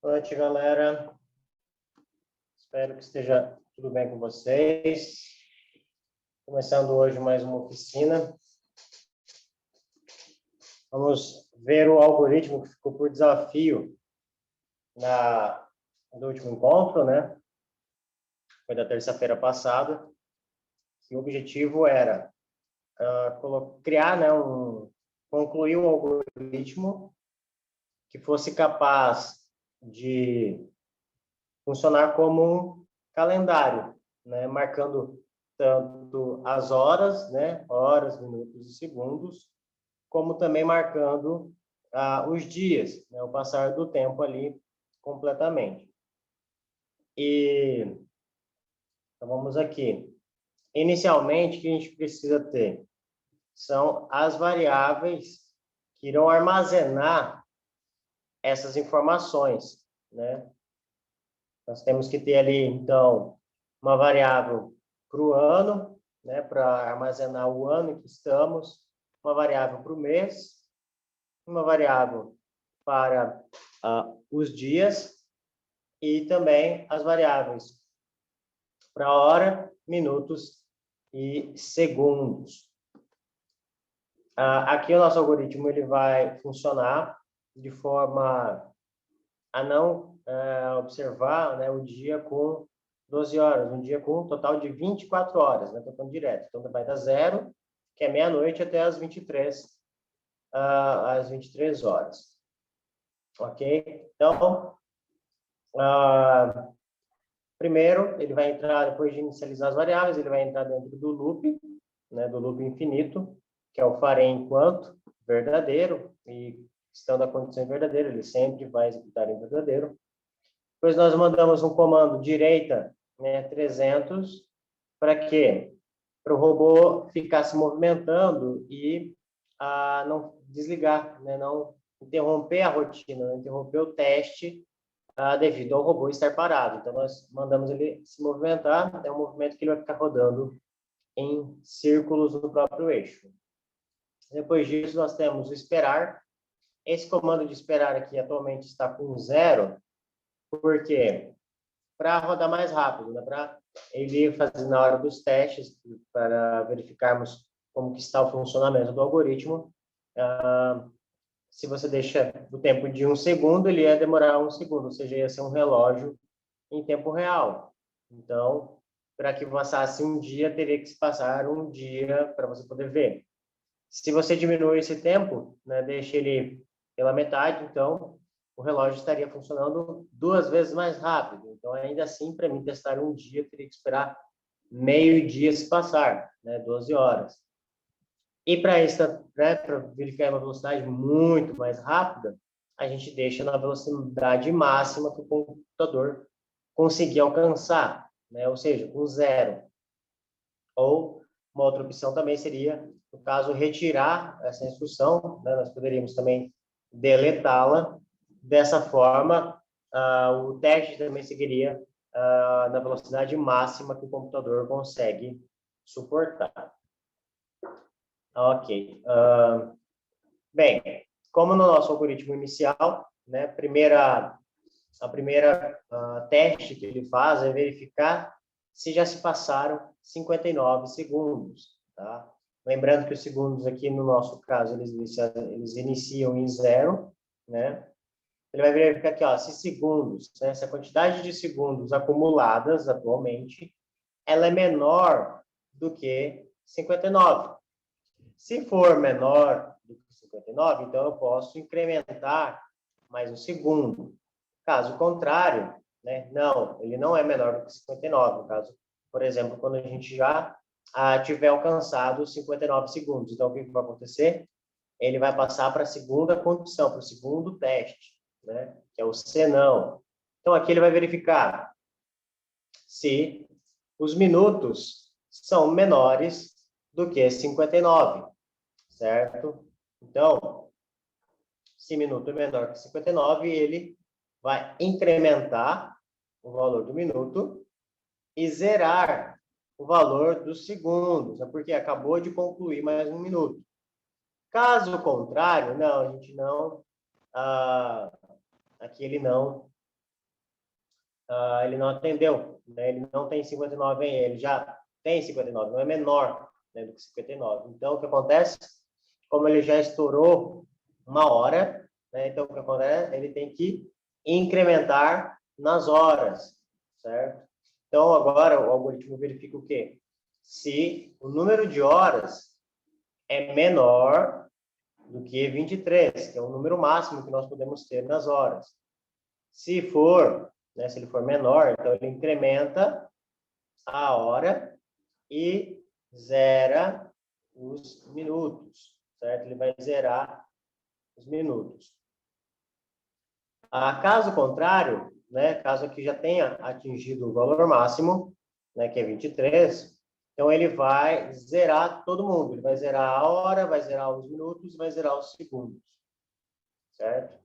Boa noite, galera. Espero que esteja tudo bem com vocês. Começando hoje mais uma oficina. Vamos ver o algoritmo que ficou por desafio no último encontro, né? Foi da terça-feira passada. E o objetivo era criar, né, concluir um algoritmo que fosse capaz de funcionar como um calendário, né, marcando tanto as horas, né, horas, minutos e segundos, como também marcando os dias, né, o passar do tempo ali completamente. Então vamos aqui. Inicialmente, o que a gente precisa ter são as variáveis que irão armazenar essas informações, né? Nós temos que ter ali, então, uma variável para o ano, né, para armazenar o ano em que estamos, uma variável para o mês, uma variável para os dias e também as variáveis para hora, minutos e segundos. Aqui o nosso algoritmo ele vai funcionar de forma a não observar, né, o dia com 12 horas, um dia com um total de 24 horas, né? Estou falando direto. Então, vai da 0, que é meia-noite, até às 23 horas. Ok? Então, primeiro, ele vai entrar, depois de inicializar as variáveis, ele vai entrar dentro do loop, né, do loop infinito, que é o farei enquanto verdadeiro, e estando a condição verdadeira, ele sempre vai executar em verdadeiro. Depois nós mandamos um comando direita, né, 300, para quê? Para o robô ficar se movimentando e não desligar, né, não interromper a rotina, não interromper o teste devido ao robô estar parado. Então, nós mandamos ele se movimentar, é um movimento que ele vai ficar rodando em círculos no próprio eixo. Depois disso, nós temos o esperar. Esse comando de esperar aqui atualmente está com 0, porque para rodar mais rápido, né? Para ele fazer na hora dos testes, para verificarmos como que está o funcionamento do algoritmo. Se você deixa o tempo de 1 segundo, ele ia demorar 1 segundo, ou seja, ia ser um relógio em tempo real. Então, para que passasse um dia, teria que se passar um dia para você poder ver. Se você diminui esse tempo, né, deixa ele pela metade, então o relógio estaria funcionando 2 vezes mais rápido. Então, ainda assim, para mim testar um dia, teria que esperar meio-dia se passar, né, 12 horas. E para verificar uma velocidade muito mais rápida, a gente deixa na velocidade máxima que o computador conseguir alcançar, né, ou seja, com 0. Ou uma outra opção também seria, no caso, retirar essa instrução, né? Nós poderíamos também deletá-la. Dessa forma, o teste também seguiria na velocidade máxima que o computador consegue suportar. Ok. Bem, como no nosso algoritmo inicial, né, a primeira teste que ele faz é verificar se já se passaram 59 segundos, tá? Lembrando que os segundos aqui, no nosso caso, eles iniciam em 0, né? Ele vai verificar aqui, ó, se segundos, né, se a quantidade de segundos acumuladas atualmente, ela é menor do que 59. Se for menor do que 59, então eu posso incrementar mais um segundo. Caso contrário, né, não, ele não é menor do que 59. No caso, por exemplo, quando a gente já tiver alcançado os 59 segundos. Então, o que vai acontecer? Ele vai passar para a segunda condição, para o segundo teste, né, que é o senão. Então, aqui ele vai verificar se os minutos são menores do que 59, certo? Então, se minuto é menor que 59, ele vai incrementar o valor do minuto e zerar o valor dos segundos, né? Porque acabou de concluir mais um minuto. Caso contrário, não, a gente não, aqui ele não ele não atendeu, né? Ele não tem 59 em ele já tem 59, não é menor, né, do que 59. Então, o que acontece? Como ele já estourou 1 hora, né? Então, o que acontece? Ele tem que incrementar nas horas, certo? Então, agora o algoritmo verifica o quê? Se o número de horas é menor do que 23, que é o número máximo que nós podemos ter nas horas. Se for, né, se ele for menor, então ele incrementa a hora e zera os minutos, certo? Ele vai zerar os minutos. Caso contrário, né, caso aqui já tenha atingido o valor máximo, né, que é 23, então ele vai zerar todo mundo. Ele vai zerar a hora, vai zerar os minutos, vai zerar os segundos, certo?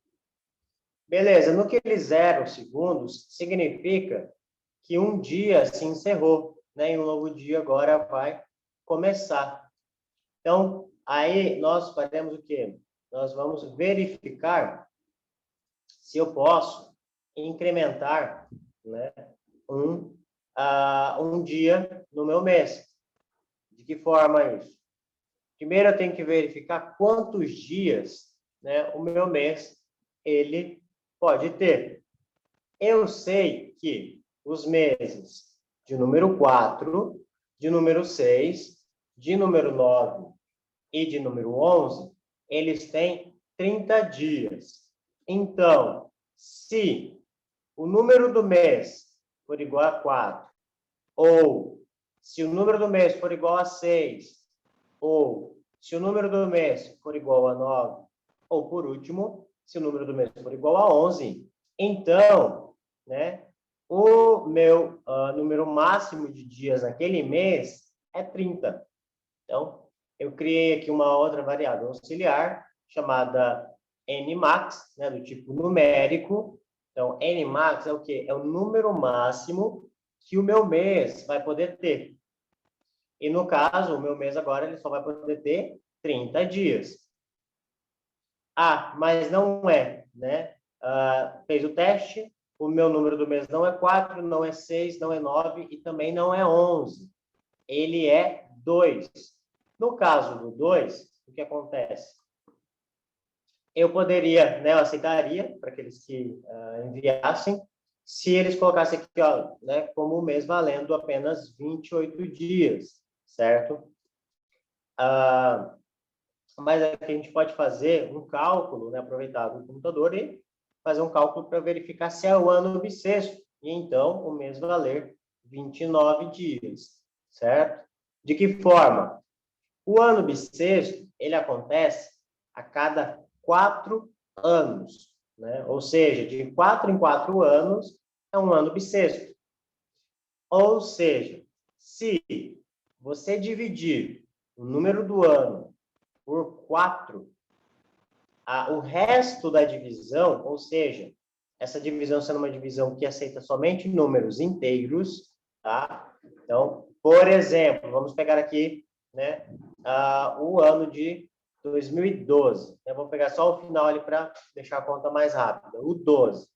Beleza, no que ele zera os segundos, significa que um dia se encerrou, né, e um novo dia agora vai começar. Então, aí nós faremos o quê? Nós vamos verificar se eu posso incrementar, né, um dia no meu mês. De que forma isso? Primeiro, eu tenho que verificar quantos dias, né, o meu mês ele pode ter. Eu sei que os meses de número 4, de número 6, de número 9 e de número 11, eles têm 30 dias. Então, se o número do mês for igual a 4, ou se o número do mês for igual a 6, ou se o número do mês for igual a 9, ou por último, se o número do mês for igual a 11, então, né, o meu número máximo de dias naquele mês é 30. Então, eu criei aqui uma outra variável auxiliar chamada nmax, né, do tipo numérico. Então, nmax é o quê? É o número máximo que o meu mês vai poder ter. E no caso, o meu mês agora ele só vai poder ter 30 dias. Mas não é, né? Fez o teste, o meu número do mês não é 4, não é 6, não é 9 e também não é 11. Ele é 2. No caso do 2, o que acontece? Eu poderia, né, eu aceitaria para aqueles que enviassem, se eles colocassem aqui, ó, né, como o mês valendo apenas 28 dias, certo? Mas aqui a gente pode fazer um cálculo, né, aproveitar do computador e fazer um cálculo para verificar se é o ano bissexto, e então o mês valer 29 dias, certo? De que forma? O ano bissexto, ele acontece a cada 4 anos, né? Ou seja, de 4 em 4 anos é um ano bissexto. Ou seja, se você dividir o número do ano por 4, o resto da divisão, ou seja, essa divisão sendo uma divisão que aceita somente números inteiros, tá? Então, por exemplo, vamos pegar aqui, né, o ano de 2012. Eu vou pegar só o final ali para deixar a conta mais rápida. O 12.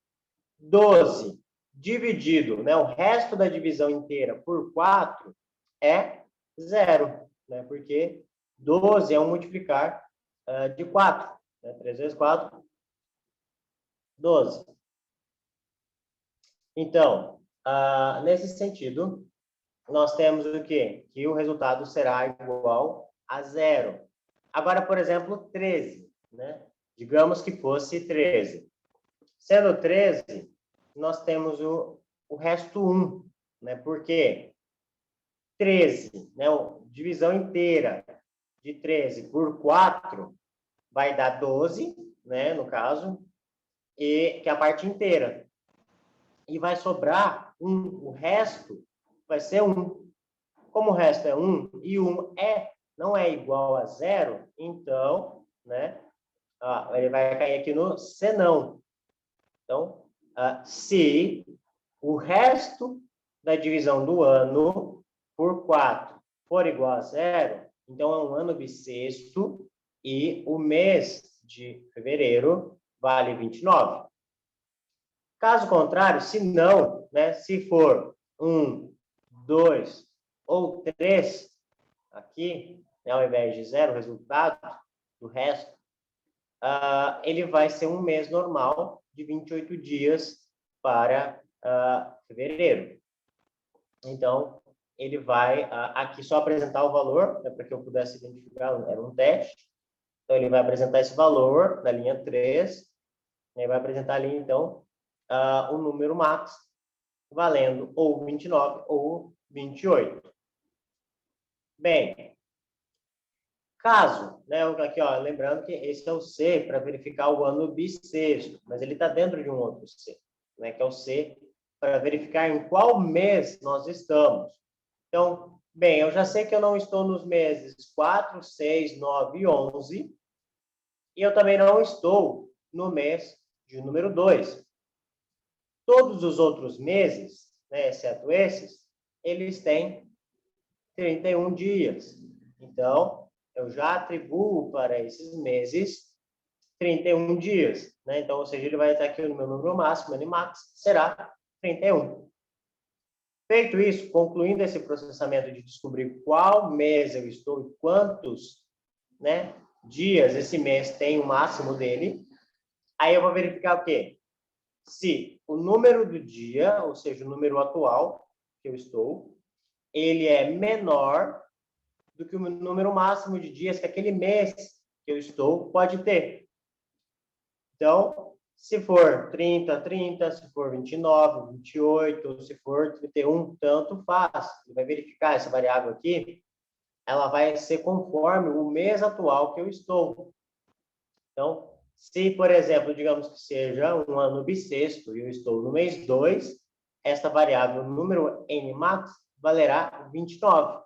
12 dividido, né, o resto da divisão inteira por 4 é 0, né? Porque 12 é um multiplicar de 4. Né? 3 vezes 4, 12. Então, nesse sentido, nós temos o quê? Que o resultado será igual a 0. Agora, por exemplo, 13. Né? Digamos que fosse 13. Sendo 13, nós temos o resto 1. Né? Por quê? 13, né? Divisão inteira de 13 por 4 vai dar 12, né? No caso, e que é a parte inteira. E vai sobrar 1. O resto vai ser 1. Como o resto é 1 e 1 não é igual a 0, então, né? Ele vai cair aqui no senão. Então, se o resto da divisão do ano por 4 for igual a 0, então é um ano bissexto e o mês de fevereiro vale 29. Caso contrário, se não, né, se for 1, 2 ou 3, aqui, né, ao invés de 0, o resultado do resto, ele vai ser um mês normal de 28 dias para fevereiro. Então, ele vai aqui só apresentar o valor, né, para que eu pudesse identificar, era um teste. Então, ele vai apresentar esse valor na linha 3, né, vai apresentar ali, então, o número max, valendo ou 29 ou 28. Bem, caso, né, aqui, ó, lembrando que esse é o C para verificar o ano bissexto, mas ele está dentro de um outro C, né, que é o C para verificar em qual mês nós estamos. Então, bem, eu já sei que eu não estou nos meses 4, 6, 9 e 11, e eu também não estou no mês de número 2. Todos os outros meses, né, exceto esses, eles têm 31 dias. Então, eu já atribuo para esses meses 31 dias, né? Então, ou seja, ele vai estar aqui no meu número máximo, N-max, será 31. Feito isso, concluindo esse processamento de descobrir qual mês eu estou e quantos, né, dias esse mês tem o máximo dele, aí eu vou verificar o quê? Se o número do dia, ou seja, o número atual que eu estou, ele é menor do que o número máximo de dias que aquele mês que eu estou pode ter. Então, se for 30, 30, se for 29, 28, se for 31, tanto faz. Ele vai verificar essa variável aqui, ela vai ser conforme o mês atual que eu estou. Então, se, por exemplo, digamos que seja um ano bissexto e eu estou no mês 2, esta variável, número N-max, valerá 29.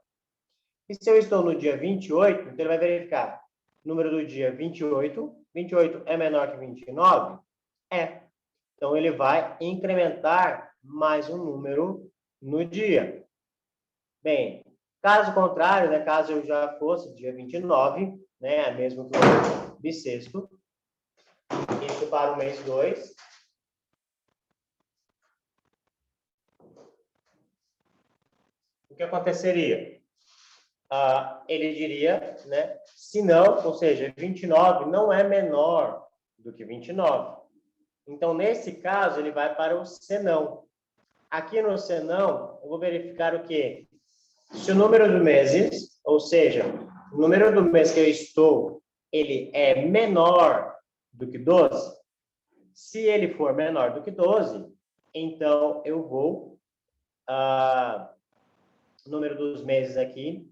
E se eu estou no dia 28, então ele vai verificar número do dia 28, 28 é menor que 29? É. Então, ele vai incrementar mais um número no dia. Bem, caso contrário, né, caso eu já fosse dia 29, né, mesmo que o bissexto, isso para o mês 2, o que aconteceria? Ele diria, né, se não, ou seja, 29 não é menor do que 29. Então, nesse caso, ele vai para o senão. Aqui no senão, eu vou verificar o quê? Se o número de meses, ou seja, o número do mês que eu estou, ele é menor do que 12, se ele for menor do que 12, então eu vou, o número dos meses aqui,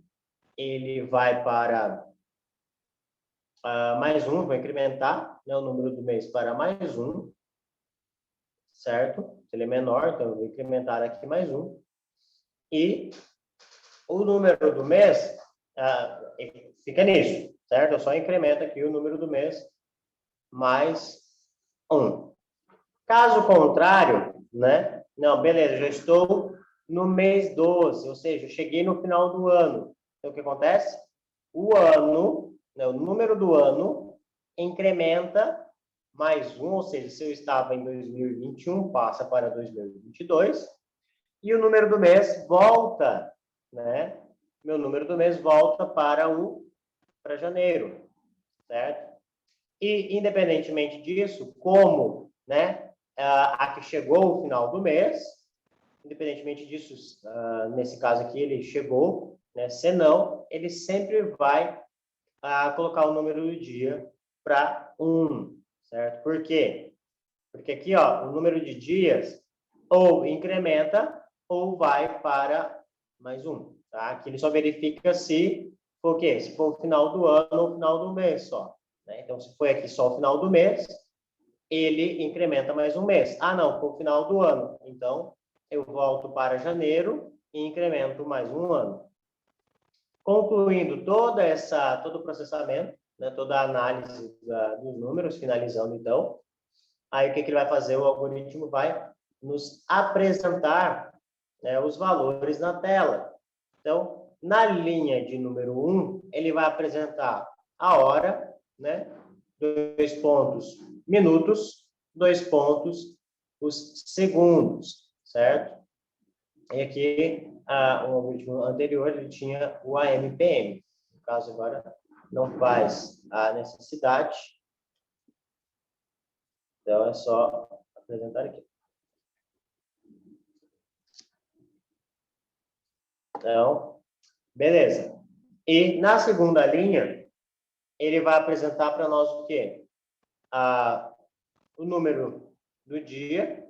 ele vai para mais um, vou incrementar, né, o número do mês para mais um, certo? Se ele é menor, então eu vou incrementar aqui mais um. E o número do mês fica nisso, certo? Eu só incremento aqui o número do mês mais um. Caso contrário, né? Não, beleza, já estou no mês 12, ou seja, eu cheguei no final do ano. Então, o que acontece? O ano, né, o número do ano incrementa mais um, ou seja, se eu estava em 2021, passa para 2022, e o número do mês volta, né? Meu número do mês volta para janeiro, certo? E, independentemente disso, como, né, aqui chegou o final do mês, independentemente disso, nesse caso aqui, ele chegou, né, senão, ele sempre vai colocar o número do dia para 1, certo? Por quê? Porque aqui, ó, o número de dias ou incrementa ou vai para mais um, tá? Aqui ele só verifica se for o quê? Se for o final do ano ou o final do mês só, né? Então, se foi aqui só o final do mês, ele incrementa mais um mês. Ah, não, foi o final do ano. Então, eu volto para janeiro e incremento mais um ano. Concluindo todo o processamento, né, toda a análise dos números, finalizando então, aí o que ele vai fazer? O algoritmo vai nos apresentar, né, os valores na tela. Então, na linha de número 1, ele vai apresentar a hora, né, 2 pontos, minutos, 2 pontos, os segundos, certo? E aqui, o algoritmo anterior, ele tinha o AMPM. No caso, agora, não faz a necessidade. Então, é só apresentar aqui. Então, beleza. E na segunda linha, ele vai apresentar para nós o quê? O número do dia,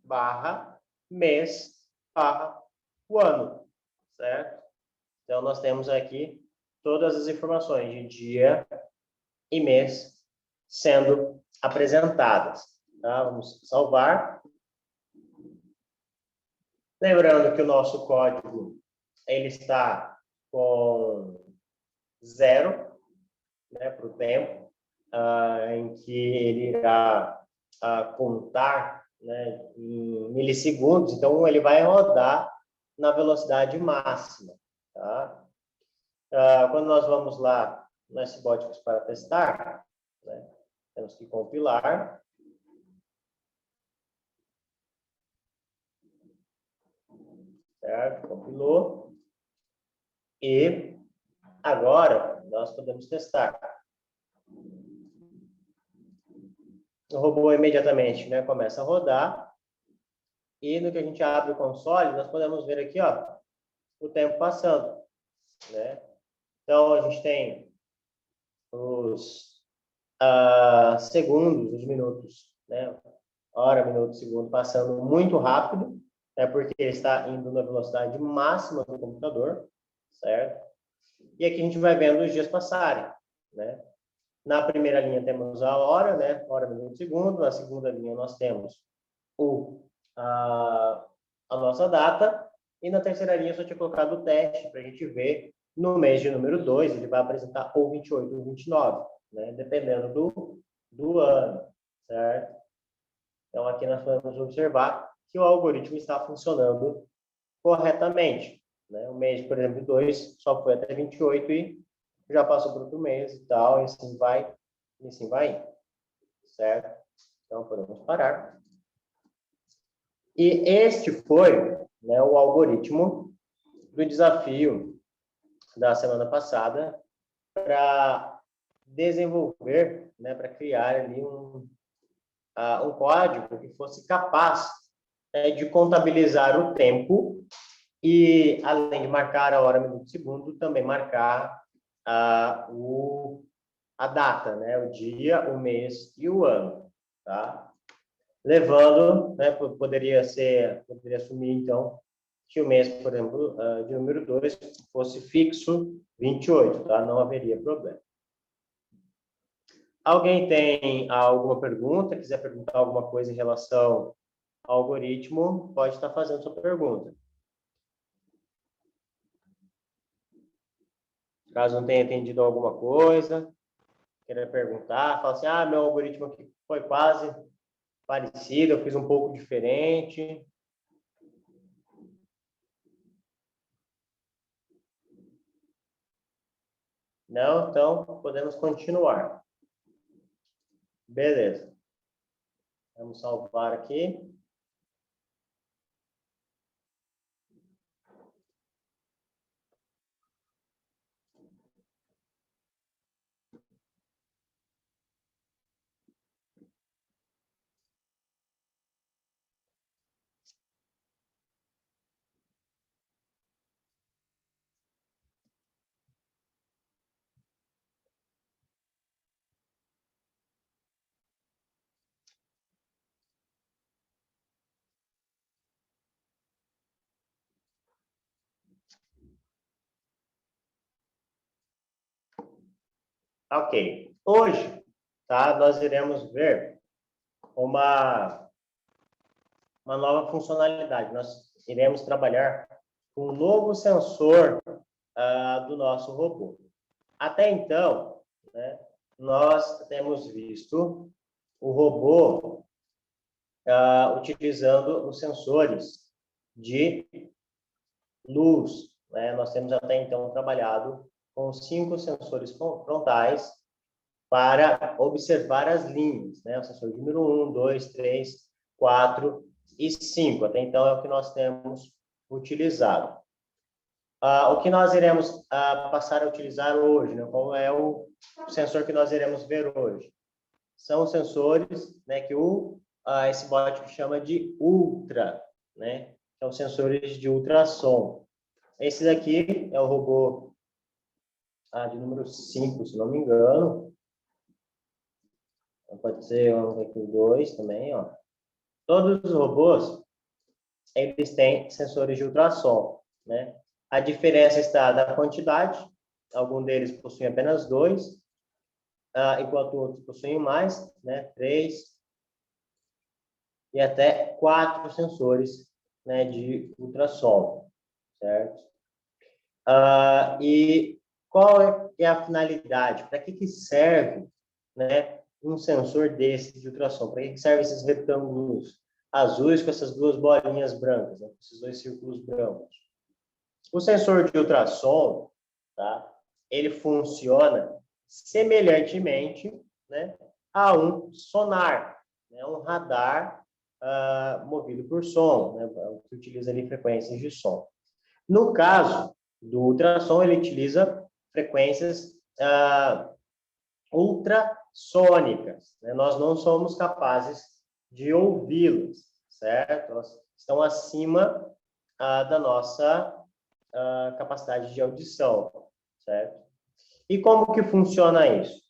barra, mês, barra, o ano, certo? Então, nós temos aqui todas as informações de dia e mês sendo apresentadas. Tá? Vamos salvar. Lembrando que o nosso código ele está com 0, né, para o tempo em que ele irá contar, né, em milissegundos. Então, ele vai rodar na velocidade máxima. Tá? Quando nós vamos lá no SBOtics para testar, né, temos que compilar. Certo? Compilou. E agora nós podemos testar. O robô imediatamente, né, começa a rodar. E no que a gente abre o console, nós podemos ver aqui, ó, o tempo passando, né? Então, a gente tem os segundos, os minutos, né? Hora, minuto, segundo, passando muito rápido, né? Porque ele está indo na velocidade máxima do computador, certo? E aqui a gente vai vendo os dias passarem, né? Na primeira linha temos a hora, né? Hora, minuto, segundo. Na segunda linha nós temos a nossa data. E na terceira linha eu só tinha colocado o teste para a gente ver no mês de número 2, ele vai apresentar ou 28 ou 29, né? Dependendo do ano, certo? Então aqui nós podemos observar que o algoritmo está funcionando corretamente, né? O mês, por exemplo, 2 só foi até 28 e já passou para outro mês e tal, e assim vai indo, certo? Então, podemos parar. E este foi, né, o algoritmo do desafio da semana passada para desenvolver, né, para criar ali um código que fosse capaz de contabilizar o tempo e, além de marcar a hora, minuto, segundo, também marcar a data, né? O dia, o mês e o ano, tá? Levando, né? Poderia assumir, então, que o mês, por exemplo, de número 2 fosse fixo 28, tá? Não haveria problema. Alguém tem alguma pergunta? Quiser perguntar alguma coisa em relação ao algoritmo, pode estar fazendo sua pergunta. Caso não tenha entendido alguma coisa, queira perguntar, fala assim, meu algoritmo aqui foi quase parecido, eu fiz um pouco diferente. Não? Então, podemos continuar. Beleza. Vamos salvar aqui. Ok. Hoje, tá, nós iremos ver uma nova funcionalidade. Nós iremos trabalhar com um novo sensor do nosso robô. Até então, né, nós temos visto o robô utilizando os sensores de luz, né? Nós temos até então trabalhado com 5 sensores frontais para observar as linhas, né? O sensor número 1, 2, 3, 4 e 5. Até então é o que nós temos utilizado. O que nós iremos passar a utilizar hoje, né? Qual é o sensor que nós iremos ver hoje? São sensores, né, que esse bot chama de ultra, né? São sensores de ultrassom. Esse daqui é o robô de número 5, se não me engano. Pode ser aqui o 2 também, ó. Todos os robôs, eles têm sensores de ultrassom, né? A diferença está na quantidade. Alguns deles possuem apenas 2, enquanto outros possuem mais, né? 3 e até 4 sensores, né, de ultrassom, certo? E qual é a finalidade? Para que serve, né, um sensor desse de ultrassom? Para que servem esses retângulos azuis com essas duas bolinhas brancas, né, esses dois círculos brancos? O sensor de ultrassom, tá, ele funciona semelhantemente, né, a um sonar, né, um radar movido por som, né, que utiliza ali frequências de som. No caso do ultrassom, ele utiliza frequências ultrassônicas, né? Nós não somos capazes de ouvi-las, certo? Elas estão acima da nossa capacidade de audição, certo? E como que funciona isso?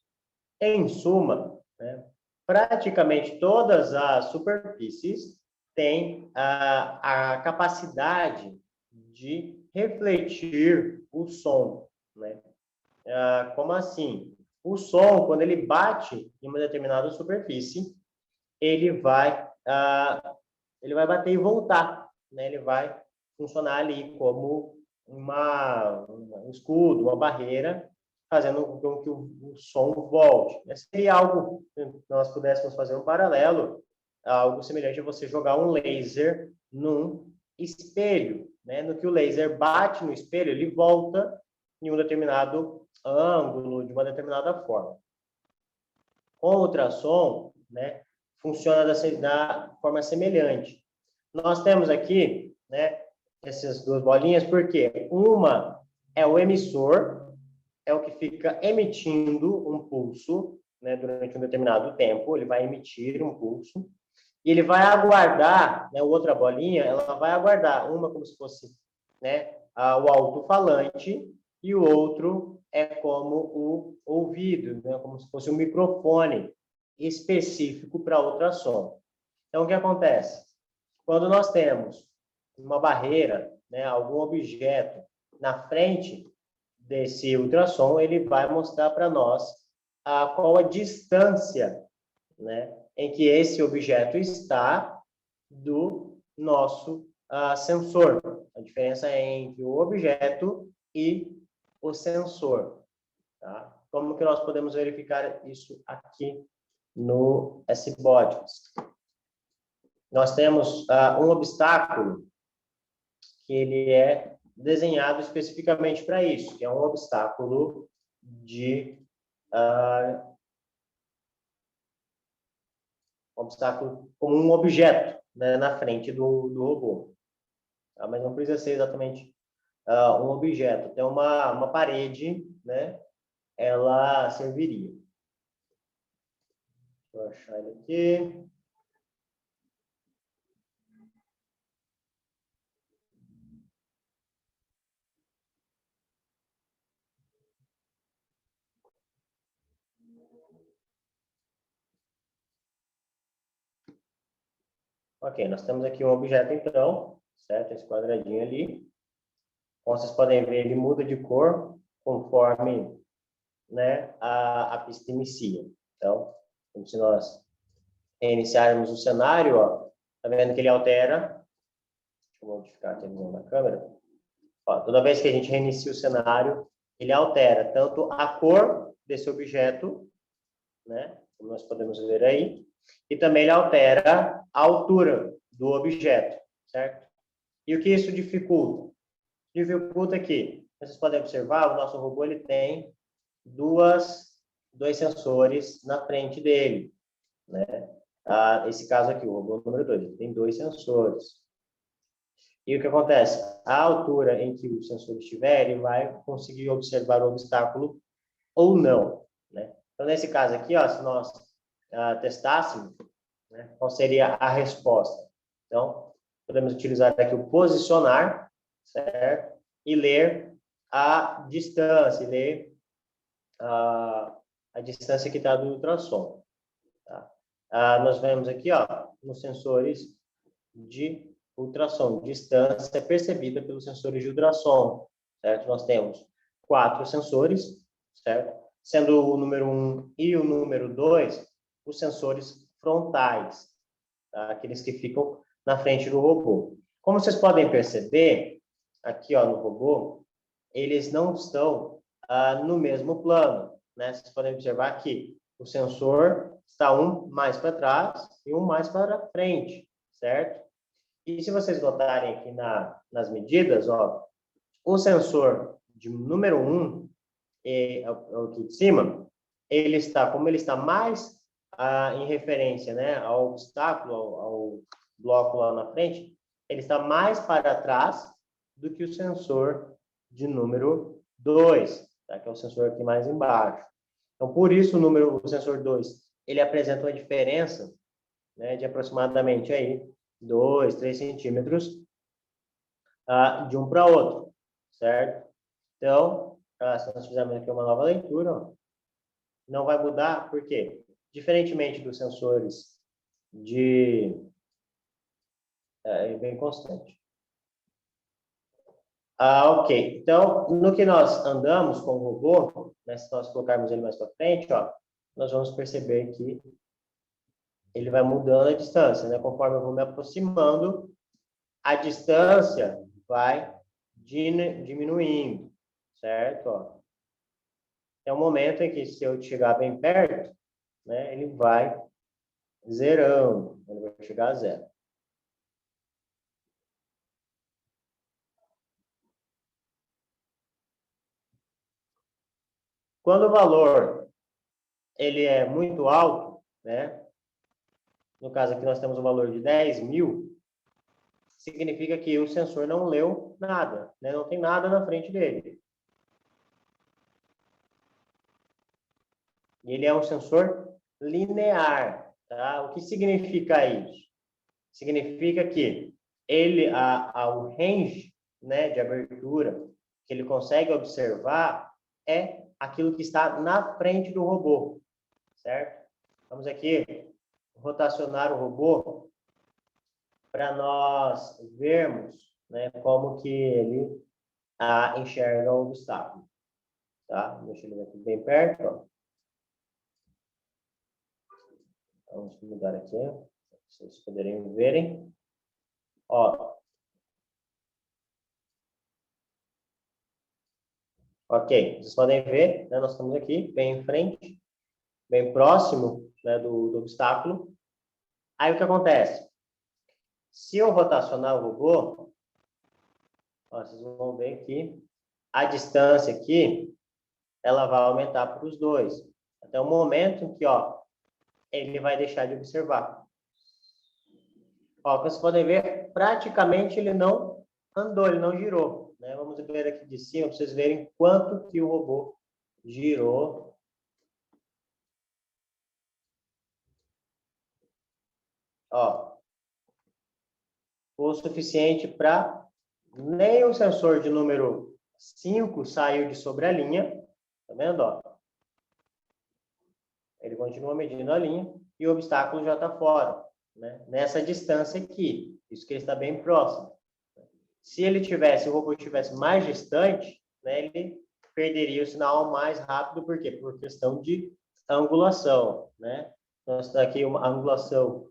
Em suma, né, praticamente todas as superfícies têm a capacidade de refletir o som, né? Como assim? O som, quando ele bate em uma determinada superfície, ele vai bater e voltar, né? Ele vai funcionar ali como um escudo, uma barreira, fazendo com que o som volte. Seria algo que nós pudéssemos fazer um paralelo, algo semelhante a você jogar um laser num espelho, né? No que o laser bate no espelho, ele volta em um determinado ângulo, de uma determinada forma. Com o ultrassom, né, funciona da forma semelhante. Nós temos aqui, né, essas duas bolinhas, porque uma é o emissor, é o que fica emitindo um pulso, né, durante um determinado tempo, ele vai emitir um pulso, e ele vai aguardar, né, outra bolinha, ela vai aguardar, uma como se fosse, né, o alto-falante, e o outro é como o ouvido, né, como se fosse um microfone específico para ultrassom. Então, o que acontece? Quando nós temos uma barreira, né, algum objeto na frente desse ultrassom, ele vai mostrar para nós qual a distância, né, em que esse objeto está do nosso sensor. A diferença é entre o objeto e o sensor. Tá? Como que nós podemos verificar isso aqui no SBOTs? Nós temos um obstáculo que ele é desenhado especificamente para isso, que é um obstáculo de obstáculo como um objeto, né, na frente do robô. Tá? Mas não precisa ser exatamente um objeto. Tem uma parede, né? Ela serviria. Deixa eu achar ele aqui. Ok, nós temos aqui um objeto, então, certo? Esse quadradinho ali. Como vocês podem ver, ele muda de cor conforme, né, a pista inicia. Então, como se nós reiniciarmos o cenário, ó, tá vendo que ele altera. Deixa eu modificar aqui a visão da câmera. Ó, toda vez que a gente reinicia o cenário, ele altera tanto a cor desse objeto, né, como nós podemos ver aí, e também ele altera a altura do objeto, certo? E o que isso dificulta? Dificulta que, vocês podem observar, o nosso robô ele tem dois sensores na frente dele, né? esse caso aqui, o robô número 2, tem 2 sensores. E o que acontece? A altura em que o sensor estiver, ele vai conseguir observar o obstáculo ou não, né? Então, nesse caso aqui, ó, se nós testássemos, né, qual seria a resposta? Então, podemos utilizar aqui o posicionar, certo? E ler a distância, ler a distância que está do ultrassom. Tá? Nós vemos aqui, ó, nos sensores de ultrassom, distância percebida pelos sensores de ultrassom, certo? Nós temos 4 sensores, certo? Sendo o número 1 e o número 2 os sensores frontais, tá? Aqueles que ficam na frente do robô. Como vocês podem perceber, aqui ó, no robô, eles não estão no mesmo plano, né? Vocês podem observar aqui, o sensor está um mais para trás e um mais para frente, certo? E se vocês notarem aqui nas medidas, ó, o sensor de número 1, aqui de cima, ele está, como ele está mais em referência, né, ao obstáculo, ao bloco lá na frente, ele está mais para trás do que o sensor de número 2, tá? Que é o sensor aqui mais embaixo. Então, por isso, o sensor 2, ele apresenta uma diferença, né, de aproximadamente aí 2, 3 centímetros de um para outro, certo? Então, se nós fizermos aqui uma nova leitura, ó, não vai mudar, por quê? Diferentemente dos sensores de... é bem constante. Ok. Então, no que nós andamos com o robô, né, se nós colocarmos ele mais para frente, ó, nós vamos perceber que ele vai mudando a distância, né? Conforme eu vou me aproximando, a distância vai diminuindo, certo? Ó. É um momento em que, se eu chegar bem perto, né, ele vai zerando, ele vai chegar a zero. Quando o valor ele é muito alto, né? No caso aqui nós temos o valor de 10.000, significa que o sensor não leu nada, né? Não tem nada na frente dele. E ele é um sensor linear, tá? O que significa isso? Significa que ele, o range, né, de abertura que ele consegue observar é aquilo que está na frente do robô, certo? Vamos aqui rotacionar o robô para nós vermos, né, como que ele enxerga o obstáculo, tá? Deixa ele aqui bem perto, ó. Vamos mudar aqui, para vocês poderem verem. Ó. Ok, vocês podem ver, né, nós estamos aqui bem em frente, bem próximo, né, do obstáculo. Aí o que acontece? Se eu rotacionar o robô, ó, vocês vão ver que a distância aqui, ela vai aumentar para os dois. Até o momento em que, ó, ele vai deixar de observar. Ó, como vocês podem ver, praticamente ele não andou, ele não girou, né? Vamos ver aqui de cima para vocês verem quanto que o robô girou. Ó, o suficiente para nem o sensor de número 5 saiu de sobre a linha, tá vendo? Ó? Ele continua medindo a linha e o obstáculo já está fora, né? Nessa distância aqui, isso que ele está bem próximo. Se o robô estivesse mais distante, né, ele perderia o sinal mais rápido, por quê? Por questão de angulação, né? Então, está aqui uma angulação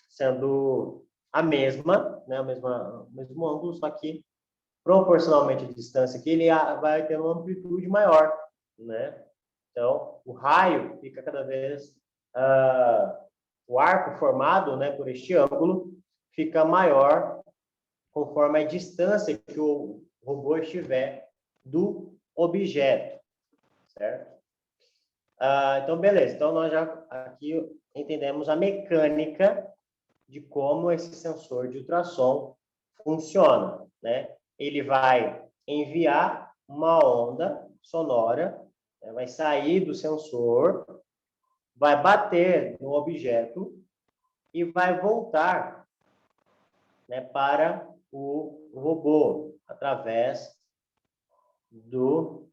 sendo a mesma, né, o mesmo ângulo, só que proporcionalmente à distância que ele vai ter uma amplitude maior, né? Então, o raio fica cada vez... o arco formado, né, por este ângulo fica maior conforme a distância que o robô estiver do objeto, certo? Então, beleza. Então, nós já aqui entendemos a mecânica de como esse sensor de ultrassom funciona, né? Ele vai enviar uma onda sonora, né? Vai sair do sensor, vai bater no objeto e vai voltar, né, para o robô através do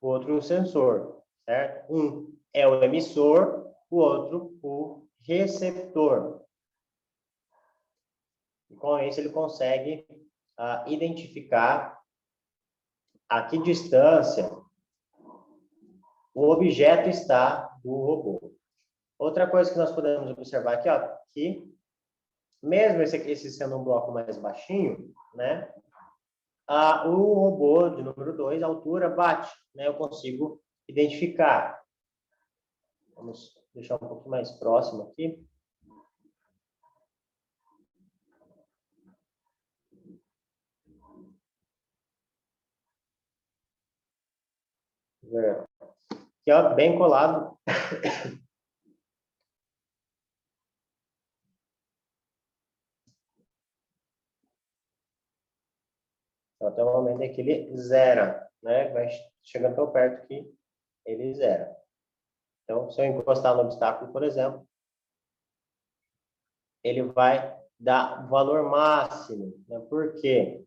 outro sensor, certo? Um é o emissor, o outro o receptor. E com isso ele consegue identificar a que distância o objeto está do robô. Outra coisa que nós podemos observar aqui, ó, que mesmo esse sendo um bloco mais baixinho, né, o robô de número 2, a altura bate, né, eu consigo identificar. Vamos deixar um pouco mais próximo aqui. Aqui, ó, bem colado. Então, até o momento é que ele zera, né? Vai chegando tão perto que ele zera. Então, se eu encostar no obstáculo, por exemplo, ele vai dar o valor máximo, né? Por quê?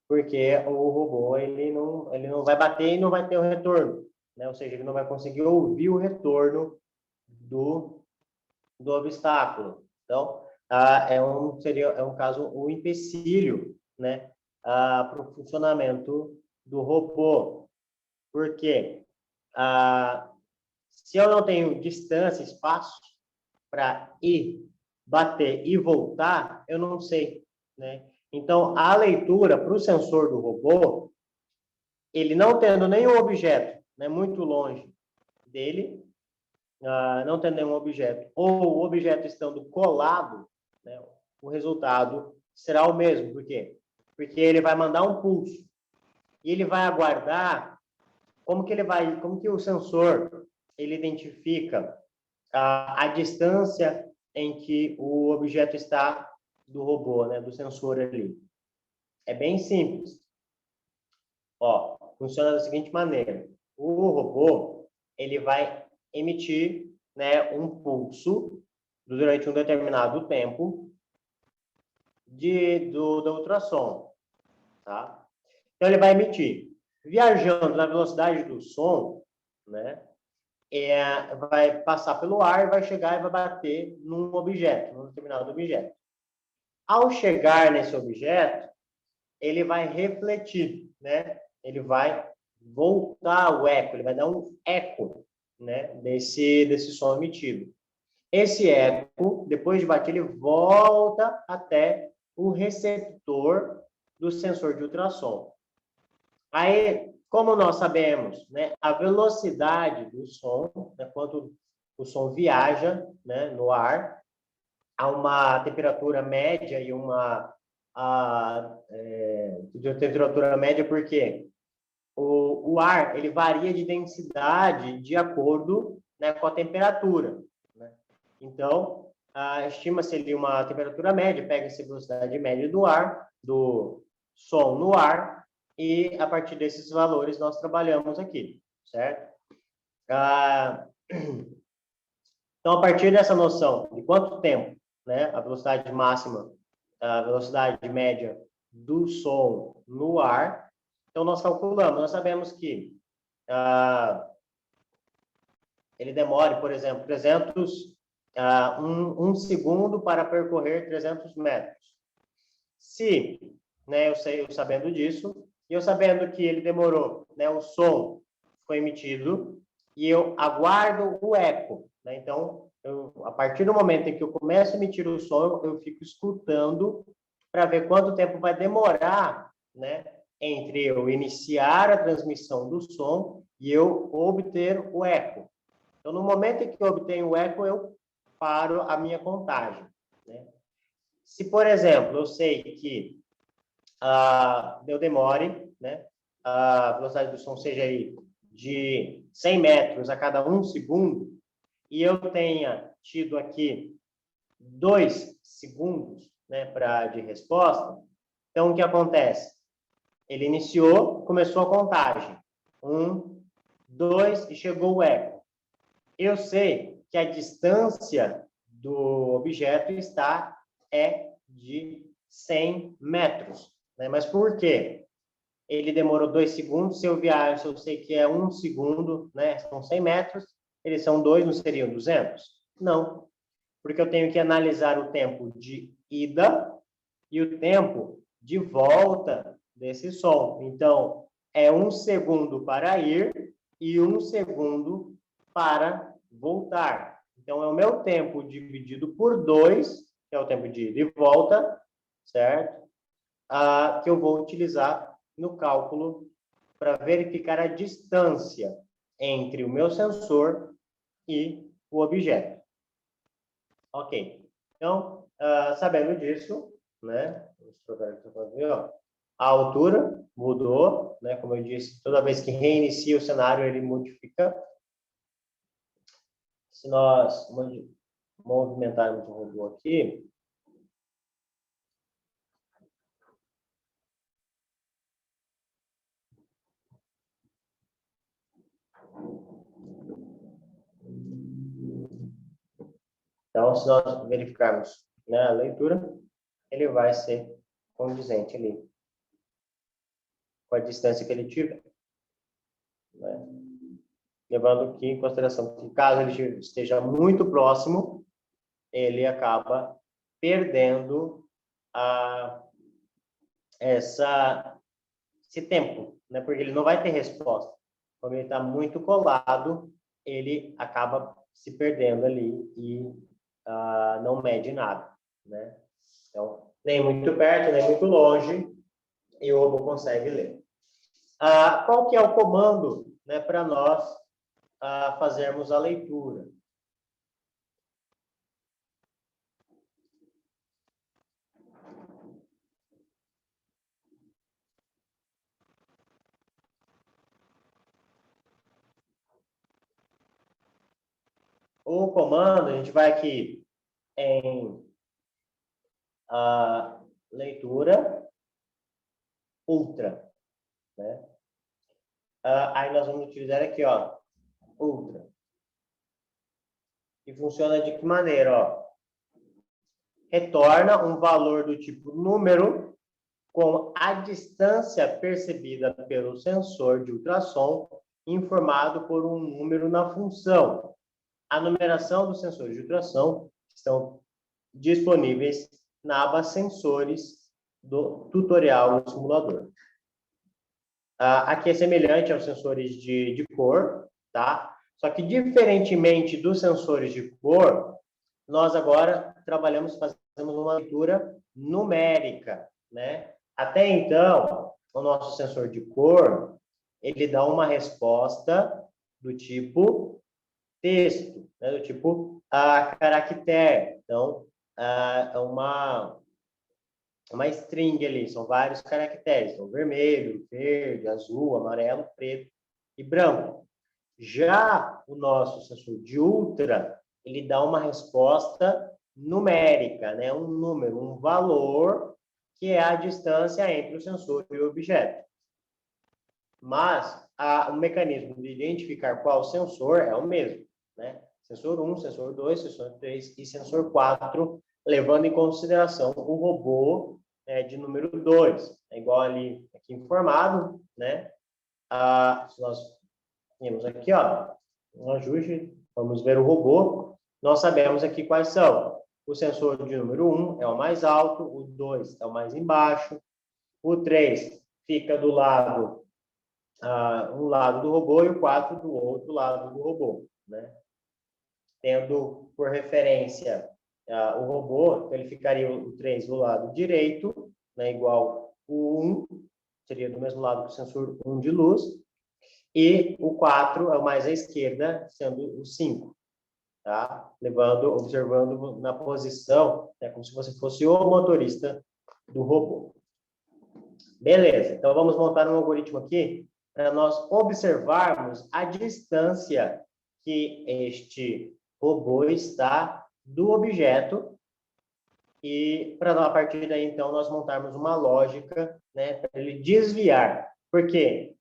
Porque o robô ele não vai bater e não vai ter o retorno, né? Ou seja, ele não vai conseguir ouvir o retorno do obstáculo. Então, é um caso, um empecilho, né, para o funcionamento do robô. Por quê? Se eu não tenho distância, espaço para ir, bater e voltar, eu não sei, né? Então, a leitura para o sensor do robô, ele não tendo nenhum objeto, né, muito longe dele, não tendo nenhum objeto, ou o objeto estando colado, né, o resultado será o mesmo. Por quê? Porque ele vai mandar um pulso e ele vai aguardar como que o sensor ele identifica a distância em que o objeto está do robô, né, do sensor ali. É bem simples. Ó, funciona da seguinte maneira: o robô ele vai emitir, né, um pulso durante um determinado tempo do ultrassom, tá? Então ele vai emitir, viajando na velocidade do som, né? Vai passar pelo ar, vai chegar e vai bater num objeto, num determinado objeto. Ao chegar nesse objeto, ele vai refletir, né? Ele vai voltar o eco, ele vai dar um eco, né? Desse som emitido. Esse eco, depois de bater, ele volta até o receptor do sensor de ultrassom. Aí, como nós sabemos, né, a velocidade do som, né, quando o som viaja, né, no ar, há uma temperatura média e de temperatura média, porque o ar ele varia de densidade de acordo, né, com a temperatura, né? Então, estima-se ali uma temperatura média, pega-se a velocidade média do ar, do som no ar, e a partir desses valores nós trabalhamos aqui, certo? Então, a partir dessa noção de quanto tempo, né, a velocidade máxima, a velocidade média do som no ar, então nós calculamos, nós sabemos que ele demora, por exemplo, um segundo para percorrer 300 metros. Se, né, eu sabendo disso, e eu sabendo que ele demorou, né, o som foi emitido, e eu aguardo o eco, né? Então, a partir do momento em que eu começo a emitir o som, eu fico escutando para ver quanto tempo vai demorar, né, entre eu iniciar a transmissão do som e eu obter o eco. Então, no momento em que eu obtenho o eco, eu paro a minha contagem, né? Se, por exemplo, eu sei que eu demore, né, a velocidade do som seja aí de 100 metros a cada 1 segundo, e eu tenha tido aqui 2 segundos, né, de resposta, então o que acontece? Ele iniciou, começou a contagem. 1, 2, e chegou o eco. Eu sei que a distância do objeto é de 100 metros. Né? Mas por quê? Ele demorou 2 segundos. Se eu sei que é 1 segundo, né? São 100 metros, eles são 2, não seriam 200? Não, porque eu tenho que analisar o tempo de ida e o tempo de volta desse som. Então, é 1 segundo para ir e 1 segundo para voltar. Então, é o meu tempo dividido por 2, que é o tempo de ida e volta, certo? Que eu vou utilizar no cálculo para verificar a distância entre o meu sensor e o objeto. Ok. Então, sabendo disso, né? Vamos trocar aqui para ver, ó. A altura mudou, né? Como eu disse, toda vez que reinicia o cenário, ele modifica. Se nós movimentarmos o robô aqui, então, se nós verificarmos, né, a leitura, ele vai ser condizente ali com a distância que ele tiver. Né? Levando aqui em consideração que, caso ele esteja muito próximo, ele acaba perdendo esse tempo, né? Porque ele não vai ter resposta. Quando ele está muito colado, ele acaba se perdendo ali e não mede nada, né? Então, nem muito perto, nem muito longe, e o robô consegue ler. Qual que é o comando, né, para nós fazermos a leitura? O comando, a gente vai aqui em leitura ultra, né? Aí nós vamos utilizar aqui, ó, ultra. E funciona de que maneira, ó? Retorna um valor do tipo número com a distância percebida pelo sensor de ultrassom informado por um número na função. A numeração dos sensores de ultrassom estão disponíveis na aba Sensores do tutorial do simulador. Aqui é semelhante aos sensores de cor, tá? Só que, diferentemente dos sensores de cor, nós agora fazemos uma leitura numérica, né? Até então, o nosso sensor de cor, ele dá uma resposta do tipo texto, né? Do tipo caractere. Então, é uma string ali, são vários caracteres, então, vermelho, verde, azul, amarelo, preto e branco. Já o nosso sensor de ultra, ele dá uma resposta numérica, né? Um número, um valor, que é a distância entre o sensor e o objeto. Mas o mecanismo de identificar qual sensor é o mesmo, né? Sensor 1, sensor 2, sensor 3 e sensor 4, levando em consideração o robô de número 2. É igual ali, aqui informado, né? Se nós temos aqui, ó, um ajuste, vamos ver o robô. Nós sabemos aqui quais são. O sensor de número 1 é o mais alto, o 2 é o mais embaixo, o 3 fica do lado, um lado do robô e o 4 do outro lado do robô, né? Tendo por referência o robô, ele ficaria o 3 do lado direito, né, igual o 1, seria do mesmo lado que o sensor 1 de luz, e o 4 é o mais à esquerda, sendo o 5. Tá? Observando na posição, como se você fosse o motorista do robô. Beleza, então vamos montar um algoritmo aqui para nós observarmos a distância que este robô está do objeto e para a partir daí, então, nós montarmos uma lógica, né, para ele desviar. Por quê?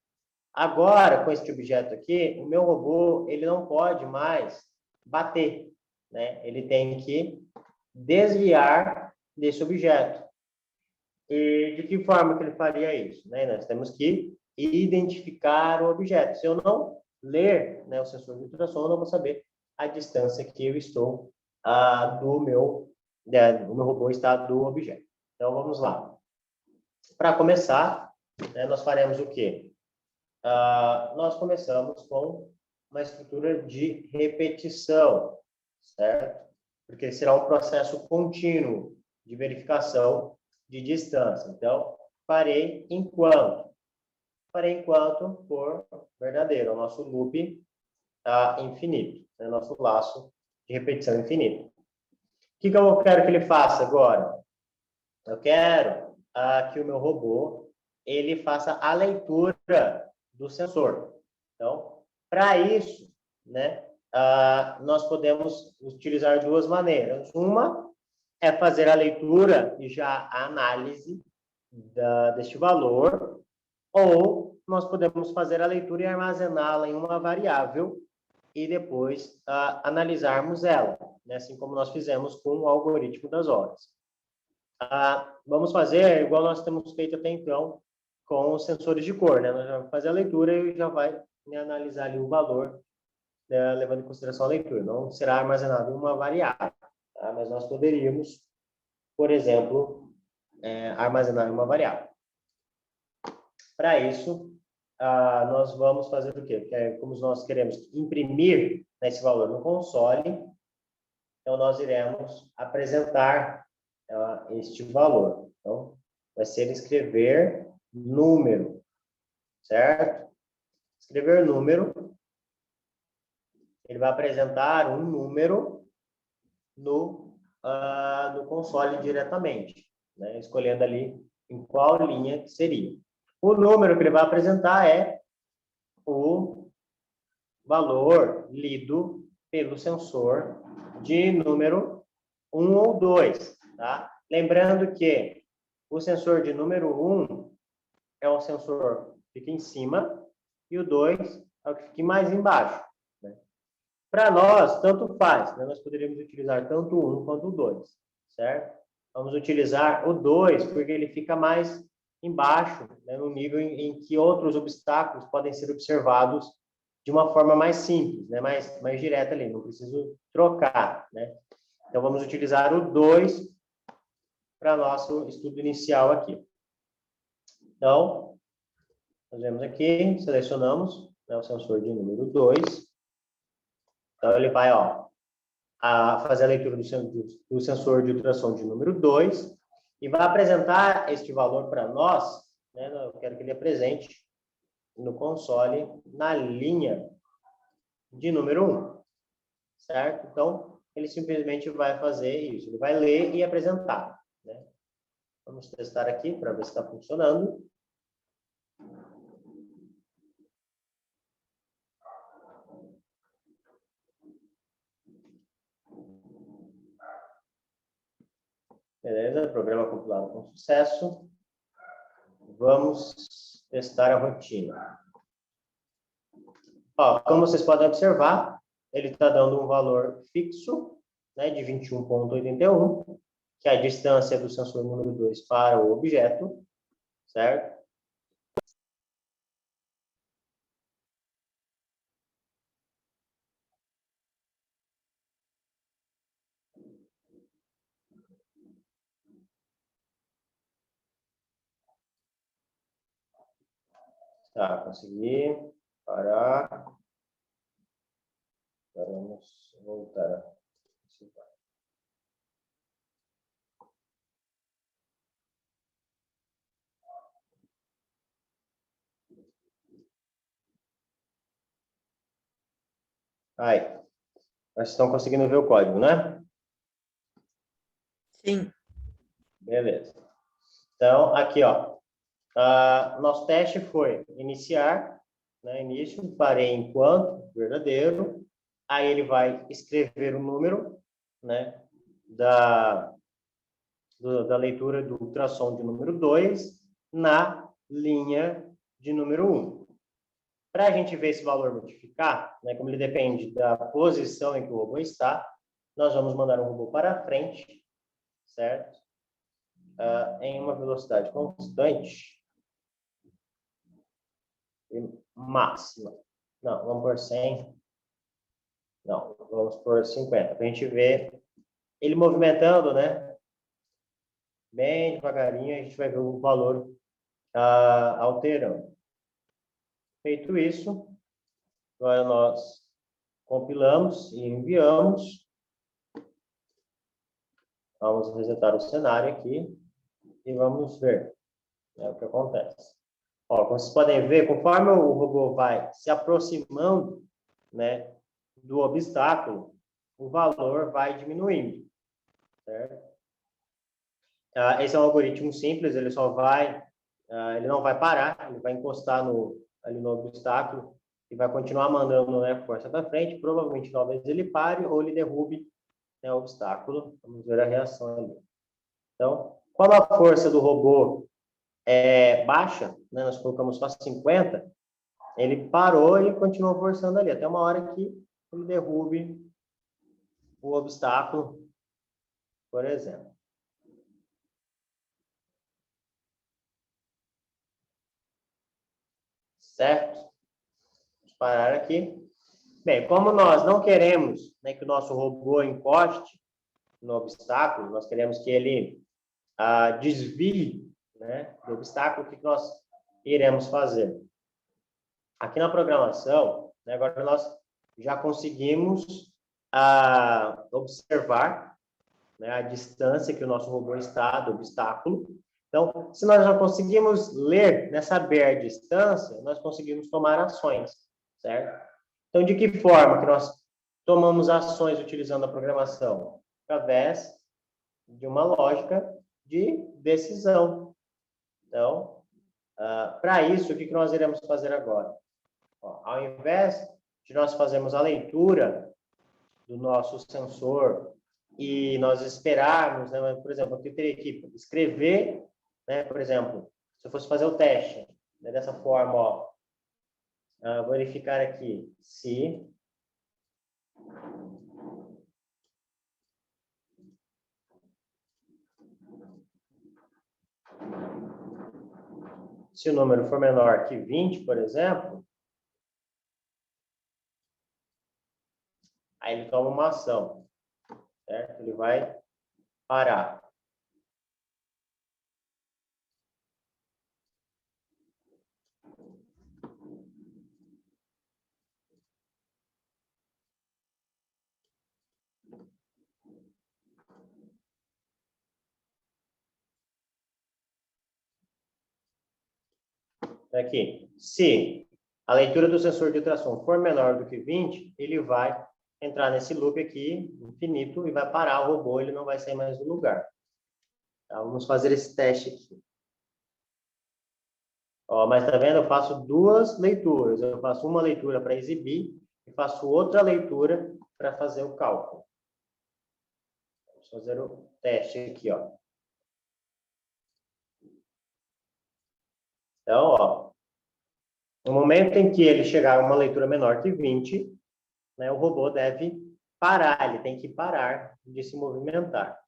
Agora, com este objeto aqui, o meu robô, ele não pode mais bater, né? Ele tem que desviar desse objeto. E de que forma que ele faria isso? Né? Nós temos que identificar o objeto. Se eu não ler, né, o sensor de ultrassom, eu não vou saber a distância que eu estou do meu, o meu robô está do objeto. Então, vamos lá. Para começar, né, nós faremos o quê? Nós começamos com uma estrutura de repetição, certo? Porque será um processo contínuo de verificação de distância. Então, farei enquanto. Farei enquanto for verdadeiro. O nosso loop infinito, né? Nosso laço de repetição infinito. O que eu quero que ele faça agora? Eu quero que o meu robô ele faça a leitura do sensor. Então, para isso, né, nós podemos utilizar duas maneiras. Uma é fazer a leitura e já a análise deste valor, ou nós podemos fazer a leitura e armazená-la em uma variável e depois analisarmos ela, né, assim como nós fizemos com o algoritmo das horas. Vamos fazer igual nós temos feito até então com os sensores de cor, né? Nós já vamos fazer a leitura e já vai, né, analisar ali o valor, né, levando em consideração a leitura. Não será armazenado em uma variável, tá? Mas nós poderíamos, por exemplo, armazenar em uma variável. Para isso, nós vamos fazer o quê? Porque como nós queremos imprimir, né, esse valor no console, então nós iremos apresentar este valor. Então, vai ser escrever número, certo? Escrever número, ele vai apresentar um número no console diretamente, né? Escolhendo ali em qual linha que seria. O número que ele vai apresentar é o valor lido pelo sensor de número 1 ou 2, tá? Lembrando que o sensor de número 1 é o sensor que fica em cima e o 2 é o que fica mais embaixo, né? Para nós, tanto faz, né? Nós poderíamos utilizar tanto o 1 quanto o 2, certo? Vamos utilizar o 2 porque ele fica mais embaixo, né? No nível em que outros obstáculos podem ser observados de uma forma mais simples, né? Mais direta ali, não preciso trocar, né? Então, vamos utilizar o 2 para nosso estudo inicial aqui. Então, nós vemos aqui, selecionamos, né, o sensor de número 2. Então, ele vai fazer a leitura do sensor de ultrassom de número 2 e vai apresentar este valor para nós, né, eu quero que ele apresente no console na linha de número 1, certo? Então, ele simplesmente vai fazer isso, ele vai ler e apresentar, né? Vamos testar aqui para ver se está funcionando. Beleza, programa compilado com sucesso. Vamos testar a rotina. Como vocês podem observar, ele está dando um valor fixo, né, de 21,81, que é a distância do sensor número 2 para o objeto, certo? Tá, consegui parar. Agora vamos voltar. Aí, vocês estão conseguindo ver o código, né? Sim. Beleza. Então, aqui, nosso teste foi iniciar né? Início, farei enquanto verdadeiro. Aí ele vai escrever o número, né? Da leitura do ultrassom de número 2 na linha de número 1. Para a gente ver esse valor multiplicar, né, como ele depende da posição em que o robô está, nós vamos mandar um robô para frente, certo? Em uma velocidade constante e máxima. Não, vamos por 100. Não, vamos por 50. Para a gente ver ele movimentando, né? Bem devagarinho, a gente vai ver o valor alterando. Feito isso, agora nós compilamos e enviamos. Vamos resetar o cenário aqui e vamos ver, né, o que acontece. Ó, como vocês podem ver, conforme o robô vai se aproximando, né, do obstáculo, o valor vai diminuindo, certo? Esse é um algoritmo simples, ele só vai, ele não vai parar, ele vai encostar ali no obstáculo e vai continuar mandando, né, força para frente. Provavelmente, talvez ele pare ou ele derrube, né, o obstáculo. Vamos ver a reação ali. Então, quando a força do robô é baixa, né, nós colocamos só 50, ele parou e continuou forçando ali, até uma hora que ele derrube o obstáculo, por exemplo. Certo? Vamos parar aqui. Bem, como nós não queremos, né, que o nosso robô encoste no obstáculo, nós queremos que ele desvie, né, do obstáculo, o que nós iremos fazer? Aqui na programação, né, agora nós já conseguimos observar, né, a distância que o nosso robô está do obstáculo. Então, se nós já conseguimos ler, né, saber a distância, nós conseguimos tomar ações, certo? Então, de que forma que nós tomamos ações utilizando a programação? Através de uma lógica de decisão. Então, para isso, o que nós iremos fazer agora? Ó, ao invés de nós fazermos a leitura do nosso sensor e nós esperarmos, né, por exemplo, eu teria que escrever, né, por exemplo, se eu fosse fazer o teste, né, dessa forma, ó, verificar aqui se o número for menor que 20, por exemplo, aí ele toma uma ação, certo? Ele vai parar. Aqui, se a leitura do sensor de ultrassom for menor do que 20, ele vai entrar nesse loop aqui, infinito, e vai parar o robô, ele não vai sair mais do lugar. Tá? Vamos fazer esse teste aqui. Ó, mas tá vendo? Eu faço duas leituras. Eu faço uma leitura para exibir e faço outra leitura para fazer o cálculo. Vamos fazer o teste aqui, ó. Então, ó, no momento em que ele chegar a uma leitura menor que 20, né, o robô deve parar, ele tem que parar de se movimentar.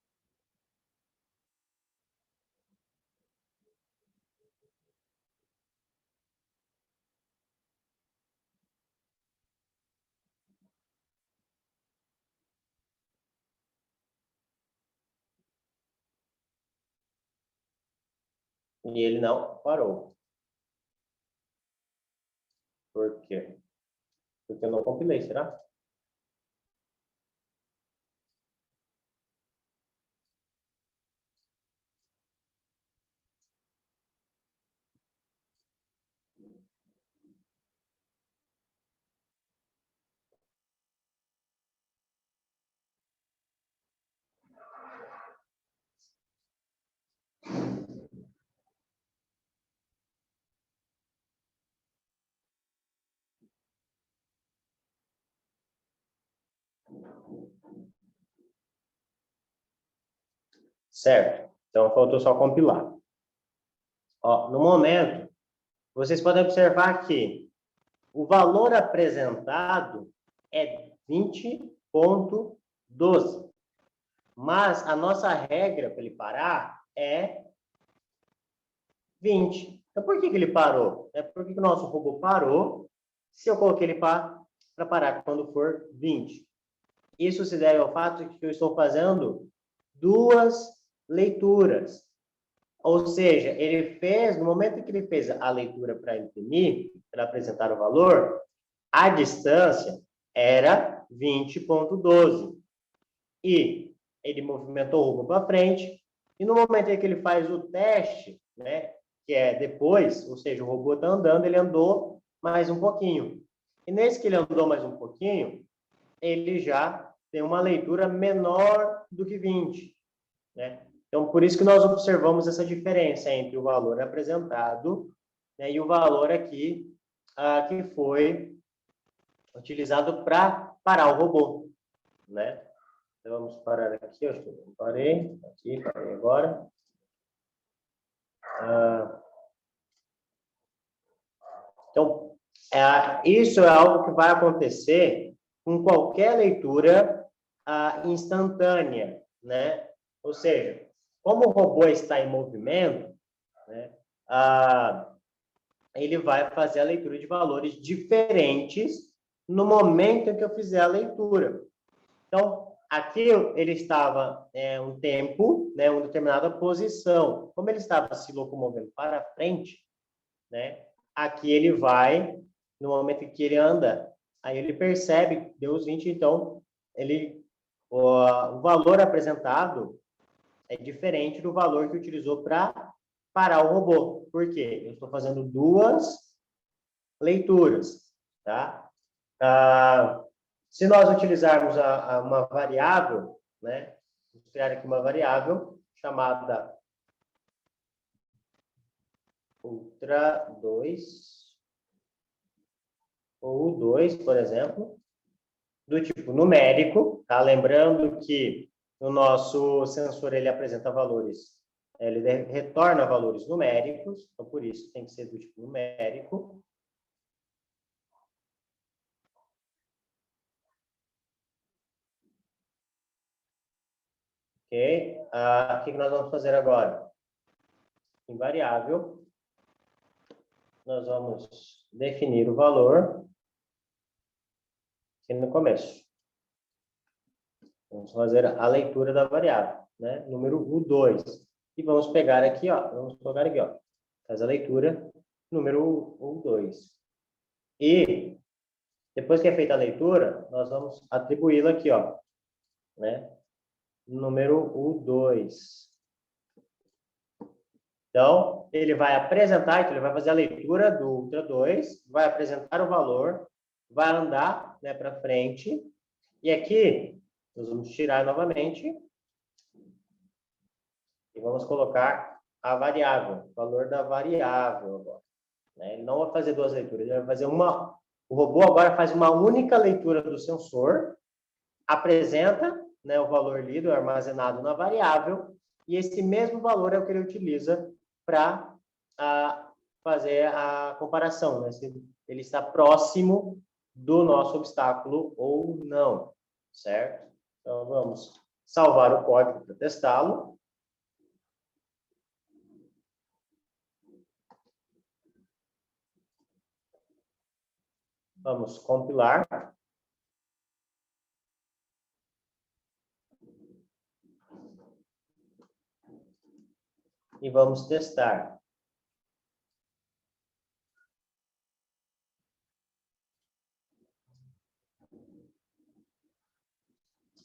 E ele não parou. Por quê? Porque eu não compilei, será? Certo? Então, faltou só compilar. Ó, no momento, vocês podem observar que o valor apresentado é 20,12. Mas a nossa regra para ele parar é 20. Então, por que ele parou? Por que o nosso robô parou se eu coloquei ele para parar quando for 20? Isso se deve ao fato de que eu estou fazendo duas leituras. Ou seja, ele fez, no momento em que ele fez a leitura para imprimir, para apresentar o valor, a distância era 20,12. E ele movimentou o robô para frente, e no momento em que ele faz o teste, né, que é depois, ou seja, o robô está andando, ele andou mais um pouquinho. E nesse que ele andou mais um pouquinho, ele já tem uma leitura menor do que 20, né? Então, por isso que nós observamos essa diferença entre o valor apresentado, né, e o valor aqui que foi utilizado para parar o robô, né? Então, vamos parar aqui, eu acho que eu parei, aqui, parei agora. Então, isso é algo que vai acontecer com qualquer leitura instantânea, né? Ou seja, como o robô está em movimento, né, ele vai fazer a leitura de valores diferentes no momento em que eu fizer a leitura. Então, aqui ele estava um tempo, né, uma determinada posição. Como ele estava se locomovendo para frente, né, aqui ele vai, no momento em que ele anda, aí ele percebe, deu os 20, então, o valor apresentado é diferente do valor que utilizou para parar o robô. Por quê? Eu estou fazendo duas leituras, tá? Se nós utilizarmos uma variável, né? Vamos criar aqui uma variável chamada ultra 2, ou 2, por exemplo, do tipo numérico, tá? Lembrando que o nosso sensor, ele apresenta valores, ele retorna valores numéricos, então por isso tem que ser do tipo numérico. Ok? O que nós vamos fazer agora? Em variável, nós vamos definir o valor aqui no começo. Vamos fazer a leitura da variável, né? Número U2. E vamos pegar aqui, ó. Vamos colocar aqui, ó. Faz a leitura, número U2. E, depois que é feita a leitura, nós vamos atribuí-la aqui, ó. Né? Número U2. Então, ele vai apresentar, então ele vai fazer a leitura do Ultra 2, vai apresentar o valor, vai andar, né, para frente. E aqui, nós vamos tirar novamente e vamos colocar a variável, o valor da variável agora. Né? Ele não vai fazer duas leituras, ele vai fazer uma... O robô agora faz uma única leitura do sensor, apresenta, né, o valor lido, armazenado na variável, e esse mesmo valor é o que ele utiliza para fazer a comparação, né? Se ele está próximo do nosso obstáculo ou não, certo? Então, vamos salvar o código para testá-lo. Vamos compilar. E vamos testar.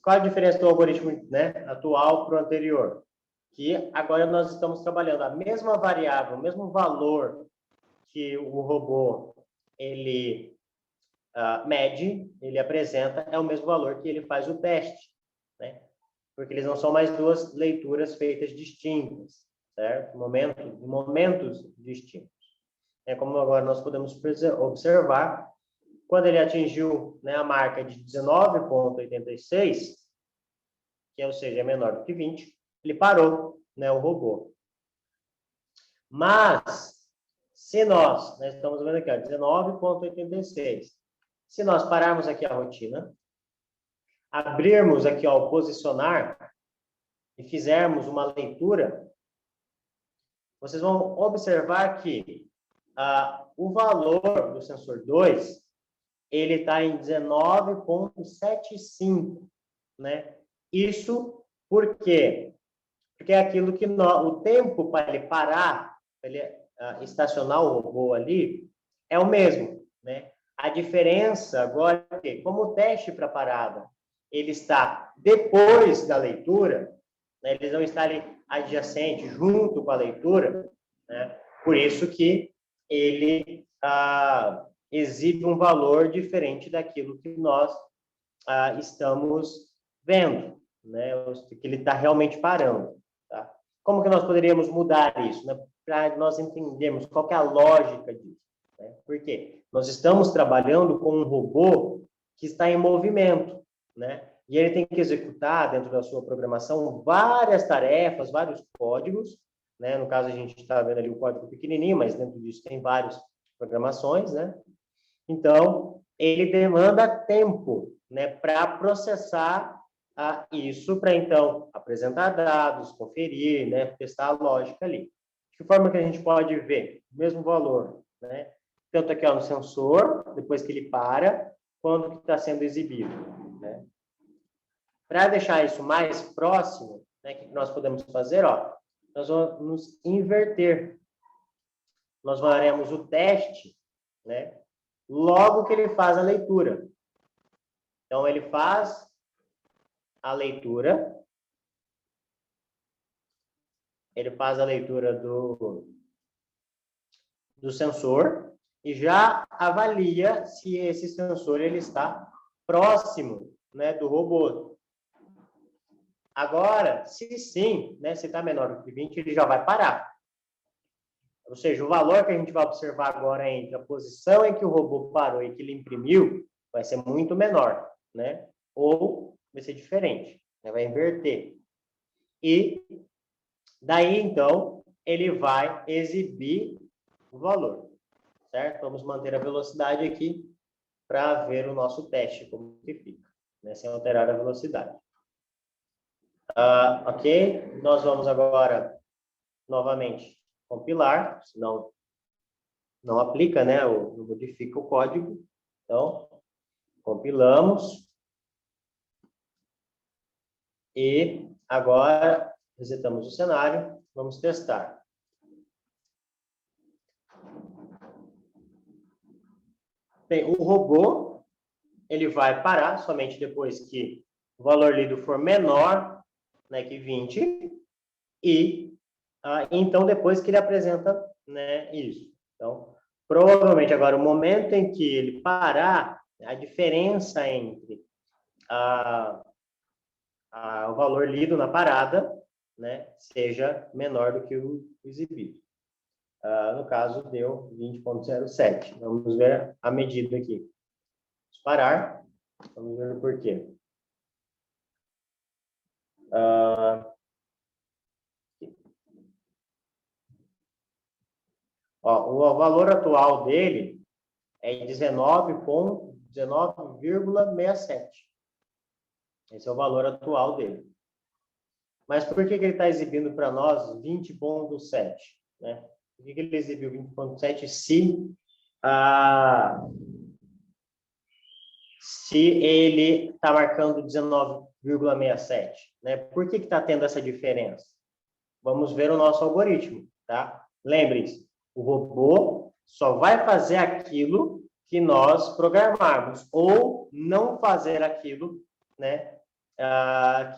Qual a diferença do algoritmo, né, atual para o anterior? Que agora nós estamos trabalhando a mesma variável, o mesmo valor que o robô ele mede, ele apresenta, é o mesmo valor que ele faz o teste, né? Porque eles não são mais duas leituras feitas distintas, certo? Momentos distintos. É como agora nós podemos observar, quando ele atingiu, né, a marca de 19,86, que ou seja, é menor do que 20, ele parou, né, o robô. Mas, se nós estamos vendo aqui, 19,86, se nós pararmos aqui a rotina, abrirmos aqui ó, o posicionar e fizermos uma leitura, vocês vão observar que o valor do sensor 2, ele está em 19,75, né? Isso por quê? Porque é aquilo que o tempo para ele parar, para ele estacionar o robô ali, é o mesmo, né? A diferença agora é que, como o teste para parada, ele está depois da leitura, né? Eles não estão ali adjacente, junto com a leitura, né? Por isso que ele exibe um valor diferente daquilo que nós estamos vendo, né? Que ele está realmente parando. Tá? Como que nós poderíamos mudar isso, né? Para nós entendermos qual que é a lógica disso. Né? Por quê? Nós estamos trabalhando com um robô que está em movimento, né? E ele tem que executar, dentro da sua programação, várias tarefas, vários códigos, né? No caso, a gente está vendo ali o código pequenininho, mas dentro disso tem várias programações, né? Então, ele demanda tempo, né, para processar isso, para então apresentar dados, conferir, né, testar a lógica ali. De que forma que a gente pode ver o mesmo valor, né? Tanto aqui ó, no sensor, depois que ele para, quando que está sendo exibido, né? Para deixar isso mais próximo, né, o que nós podemos fazer? Ó, nós vamos inverter. Nós faremos o teste, né, logo que ele faz a leitura. Então, ele faz a leitura, do sensor e já avalia se esse sensor ele está próximo, né, do robô. Agora, se sim, né, se está menor do que 20, ele já vai parar. Ou seja, o valor que a gente vai observar agora entre a posição em que o robô parou e que ele imprimiu vai ser muito menor, né? Ou vai ser diferente, né? Vai inverter. E daí, então, ele vai exibir o valor, certo? Vamos manter a velocidade aqui para ver o nosso teste, como que fica, né? Sem alterar a velocidade. Ok? Nós vamos agora, novamente, compilar, senão não aplica, né? Não modifica o código. Então, compilamos. E agora, resetamos o cenário. Vamos testar. Bem, o robô, ele vai parar somente depois que o valor lido for menor, né, que 20. E, então, depois que ele apresenta, né, isso. Então, provavelmente agora, o momento em que ele parar, a diferença entre o valor lido na parada, né, seja menor do que o exibido. No caso, deu 20,07. Vamos ver a medida aqui. Vamos parar. Vamos ver o porquê. O valor atual dele é 19,67. Esse é o valor atual dele. Mas por que ele está exibindo para nós 20,7? Né? Por que ele exibiu 20,7 se ele está marcando 19,67? Né? Por que está tendo essa diferença? Vamos ver o nosso algoritmo. Tá? Lembrem-se, o robô só vai fazer aquilo que nós programarmos, ou não fazer aquilo, né,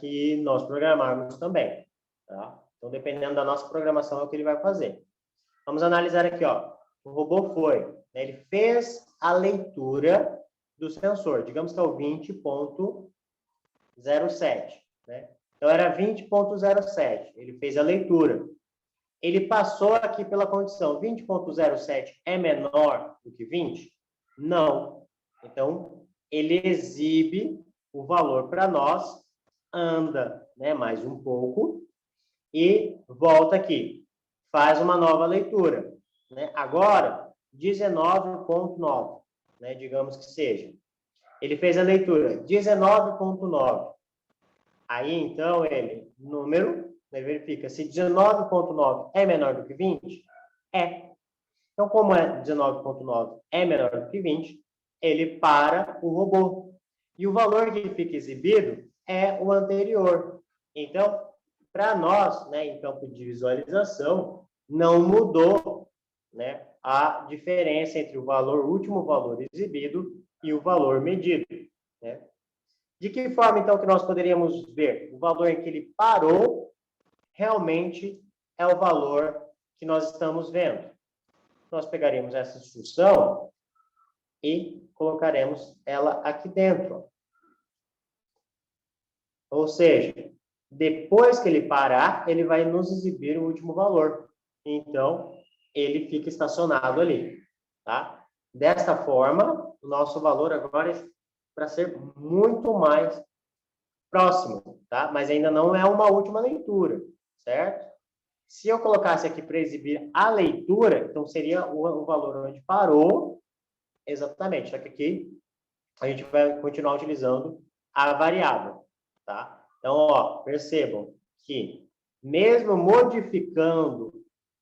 que nós programarmos também. Tá? Então, dependendo da nossa programação, é o que ele vai fazer. Vamos analisar aqui. Ó. O robô foi, né, ele fez a leitura do sensor. Digamos que é o 20,07. Né? Então, era 20,07. Ele fez a leitura. Ele passou aqui pela condição. 20,07 é menor do que 20? Não. Então, ele exibe o valor para nós, anda, né, mais um pouco, e volta aqui. Faz uma nova leitura, né? Agora, 19,9, né? Digamos que seja. Ele fez a leitura 19,9. Aí, então, ele, número, ele verifica se 19,9 é menor do que 20? É. Então, como é 19,9 é menor do que 20, ele para o robô. E o valor que fica exibido é o anterior. Então, para nós, né, em campo de visualização, não mudou, né, a diferença entre o valor, o último valor exibido e o valor medido, né? De que forma, então, que nós poderíamos ver? O valor em que ele parou realmente é o valor que nós estamos vendo. Nós pegaremos essa instrução e colocaremos ela aqui dentro. Ou seja, depois que ele parar, ele vai nos exibir o último valor. Então, ele fica estacionado ali, tá? Desta forma, o nosso valor agora é para ser muito mais próximo, tá? Mas ainda não é uma última leitura, certo? Se eu colocasse aqui para exibir a leitura, então seria o valor onde parou, exatamente, só que aqui a gente vai continuar utilizando a variável, tá? Então, ó, percebam que mesmo modificando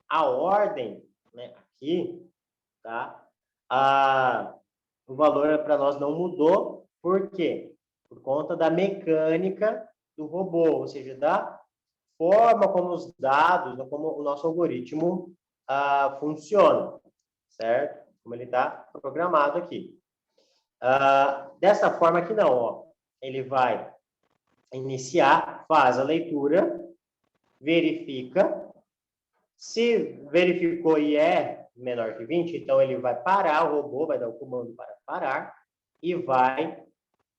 a ordem, né, aqui, tá? O valor para nós não mudou, por quê? Por conta da mecânica do robô, ou seja, da forma como os dados, como o nosso algoritmo funciona, certo? Como ele está programado aqui. Dessa forma aqui não, ó. Ele vai iniciar, faz a leitura, verifica. Se verificou e é menor que 20, então ele vai parar, o robô vai dar o comando para parar e vai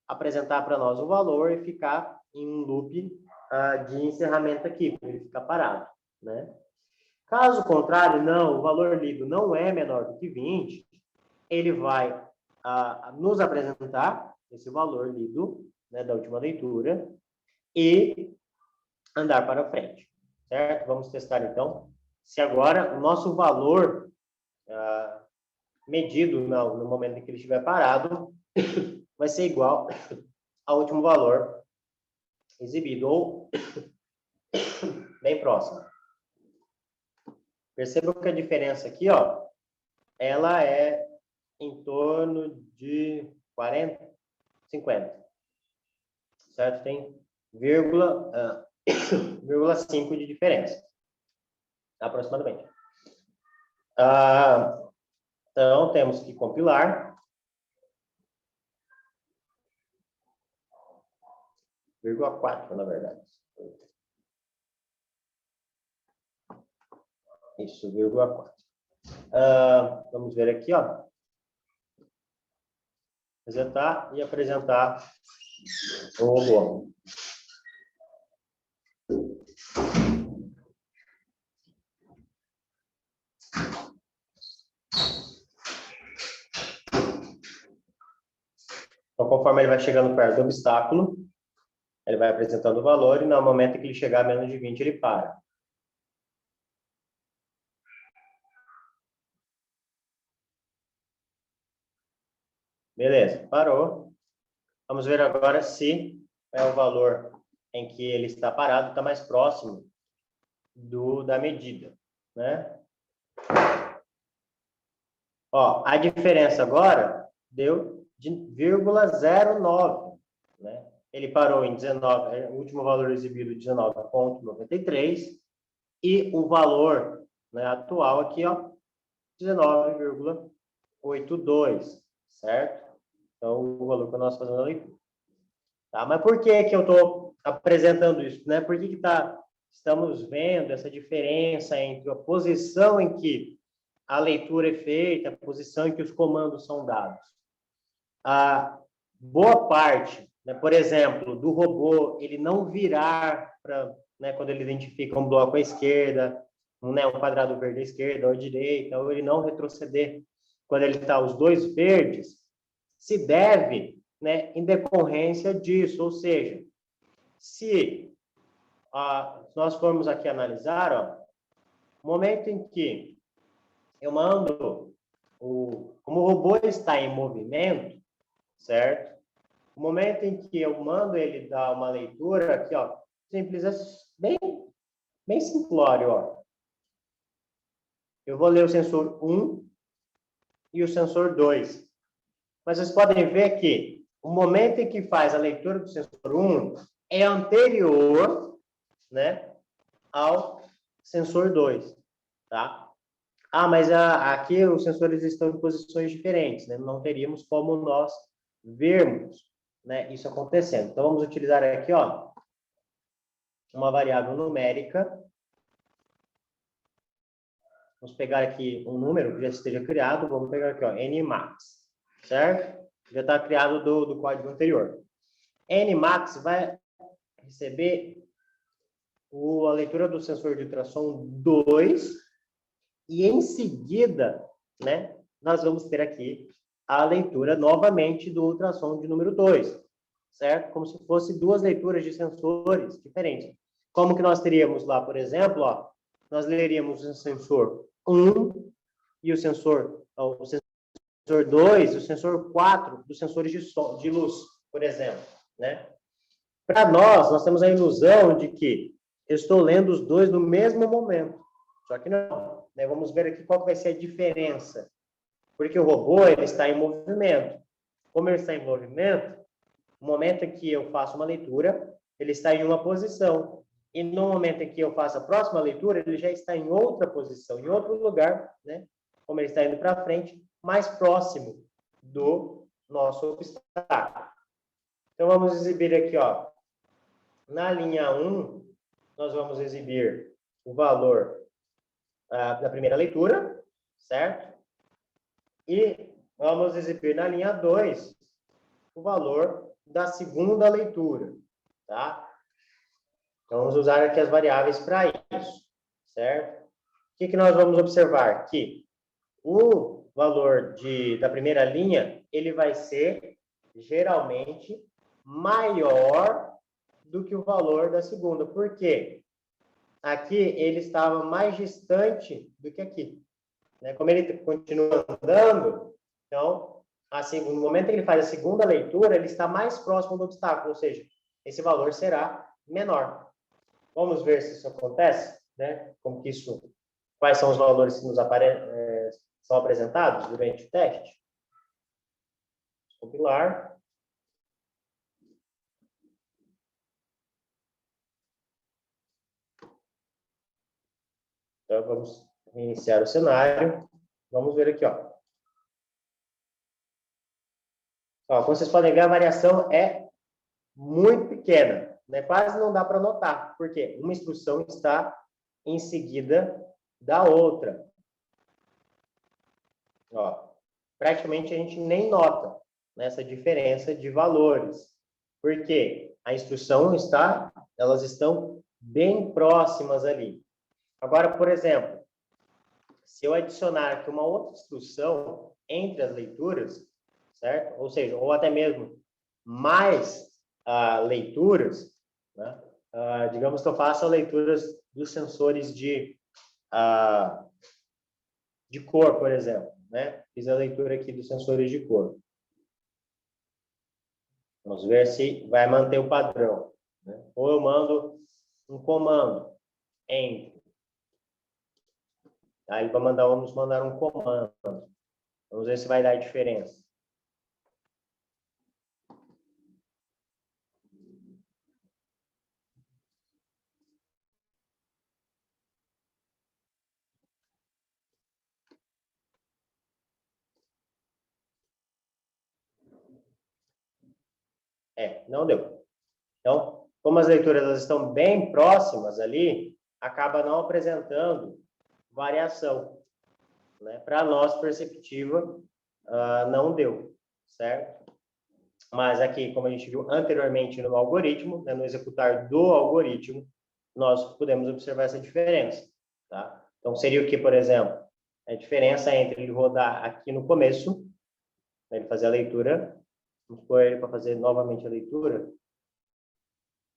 apresentar para nós o valor e ficar em um loop de encerramento aqui, para ele ficar parado, né? Caso contrário, não, o valor lido não é menor do que 20, ele vai nos apresentar esse valor lido, né, da última leitura e andar para frente, certo? Vamos testar, então, se agora o nosso valor medido no momento em que ele estiver parado vai ser igual ao último valor exibido, ou bem próximo. Percebam que a diferença aqui, ó, ela é em torno de 40, 50. Certo? Tem 0,5 de diferença, aproximadamente. Então, temos que compilar. 0,4, na verdade. Isso, 0,4. Vamos ver aqui, ó. Resetar e apresentar o robô. Então, conforme ele vai chegando perto do obstáculo, ele vai apresentando o valor e no momento que ele chegar a menos de 20, ele para. Beleza, parou. Vamos ver agora se o valor em que ele está parado está mais próximo da medida, né? Ó, a diferença agora deu de 0,09, né? Ele parou em 19, o último valor exibido 19,93 e o valor, né, atual aqui, ó, 19,82, certo? Então, o valor que nós fazemos ali. Tá? Mas por que que eu estou apresentando isso, né? Por que estamos vendo essa diferença entre a posição em que a leitura é feita, a posição em que os comandos são dados? A boa parte, né, por exemplo, do robô, ele não virar para, né, quando ele identifica um bloco à esquerda, um quadrado verde à esquerda ou à direita, ou ele não retroceder quando ele está os dois verdes, se deve, né, em decorrência disso, ou seja, se se nós formos aqui analisar, ó, o momento em que eu mando, como o robô está em movimento, certo? O momento em que eu mando ele dar uma leitura, aqui, ó, simples, bem simplório, ó. Eu vou ler o sensor 1 e o sensor 2. Mas vocês podem ver que o momento em que faz a leitura do sensor 1 é anterior, né, ao sensor 2, tá? Mas aqui os sensores estão em posições diferentes, né? Não teríamos como nós vermos, né, isso acontecendo. Então, vamos utilizar aqui, ó, uma variável numérica. Vamos pegar aqui um número que já esteja criado. Vamos pegar aqui, ó, nmax, certo? Já está criado do código anterior. Nmax vai receber a leitura do sensor de ultrassom 2 e, em seguida, né, nós vamos ter aqui a leitura novamente do ultrassom de número 2, certo? Como se fosse duas leituras de sensores diferentes. Como que nós teríamos lá, por exemplo, ó, nós leríamos o sensor 1 e o sensor 2, o sensor 4 dos sensores de luz, por exemplo, né? Para nós temos a ilusão de que eu estou lendo os dois no mesmo momento. Só que não, né? Vamos ver aqui qual vai ser a diferença. Porque o robô, ele está em movimento. Como ele está em movimento, no momento em que eu faço uma leitura, ele está em uma posição. E no momento em que eu faço a próxima leitura, ele já está em outra posição, em outro lugar, né? Como ele está indo para frente, mais próximo do nosso obstáculo. Então, vamos exibir aqui, ó. Na linha 1, nós vamos exibir o valor da primeira leitura, certo? E vamos exibir na linha 2 o valor da segunda leitura, tá? Então, vamos usar aqui as variáveis para isso, certo? O que nós vamos observar? Que o valor da primeira linha, ele vai ser, geralmente, maior do que o valor da segunda. Por quê? Aqui, ele estava mais distante do que aqui, né? Como ele continua andando, então, assim, no momento que ele faz a segunda leitura, ele está mais próximo do obstáculo, ou seja, esse valor será menor. Vamos ver se isso acontece, né? Como que isso, quais são os valores que nos são apresentados durante o teste. Compilar. Então, vamos iniciar o cenário. Vamos ver aqui, ó. Como vocês podem ver, a variação é muito pequena, né? Quase não dá para notar, porque uma instrução está em seguida da outra. Ó, praticamente a gente nem nota essa diferença de valores, porque a instrução elas estão bem próximas ali. Agora, por exemplo, se eu adicionar aqui uma outra instrução entre as leituras, certo? Ou seja, ou até mesmo mais leituras, né? Digamos que eu faça leituras dos sensores de cor, por exemplo, né? Fiz a leitura aqui dos sensores de cor. Vamos ver se vai manter o padrão, né? Ou eu mando um comando entre. Ele vai vamos mandar um comando. Vamos ver se vai dar diferença. Não deu. Então, como as leituras elas estão bem próximas ali, acaba não apresentando variação, né? Para nós, perceptiva, não deu, certo? Mas aqui, como a gente viu anteriormente no algoritmo, né, no executar do algoritmo, nós podemos observar essa diferença, tá? Então, seria o que, por exemplo, a diferença entre ele rodar aqui no começo, né, ele fazer a leitura, vamos pôr ele para fazer novamente a leitura,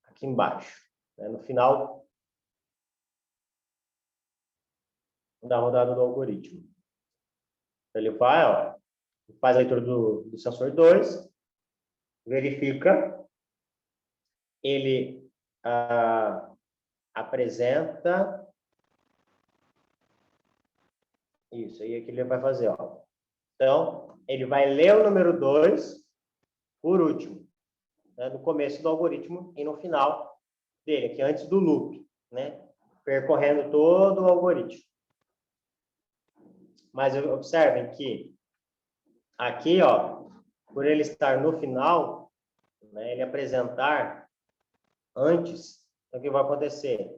aqui embaixo. né, no final da rodada do algoritmo. Então, ele vai, ó, faz a leitura do sensor 2, verifica, ele apresenta isso aí, é que ele vai fazer, ó. Então, ele vai ler o número 2 por último, né, no começo do algoritmo e no final dele, aqui antes do loop, né, percorrendo todo o algoritmo. Mas observem que aqui, ó, por ele estar no final, né, ele apresentar antes, então o que vai acontecer?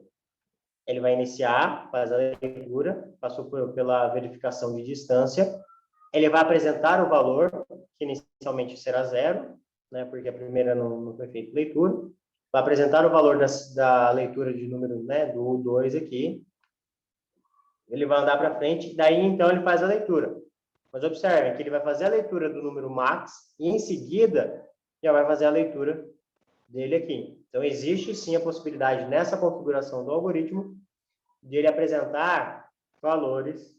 Ele vai iniciar, faz a leitura, passou pela verificação de distância, ele vai apresentar o valor, que inicialmente será 0, né, porque a primeira não foi feita leitura, vai apresentar o valor da leitura de número, né, do 2 aqui, ele vai andar para frente, daí então ele faz a leitura. Mas observem que ele vai fazer a leitura do número max e em seguida já vai fazer a leitura dele aqui. Então existe sim a possibilidade nessa configuração do algoritmo de ele apresentar valores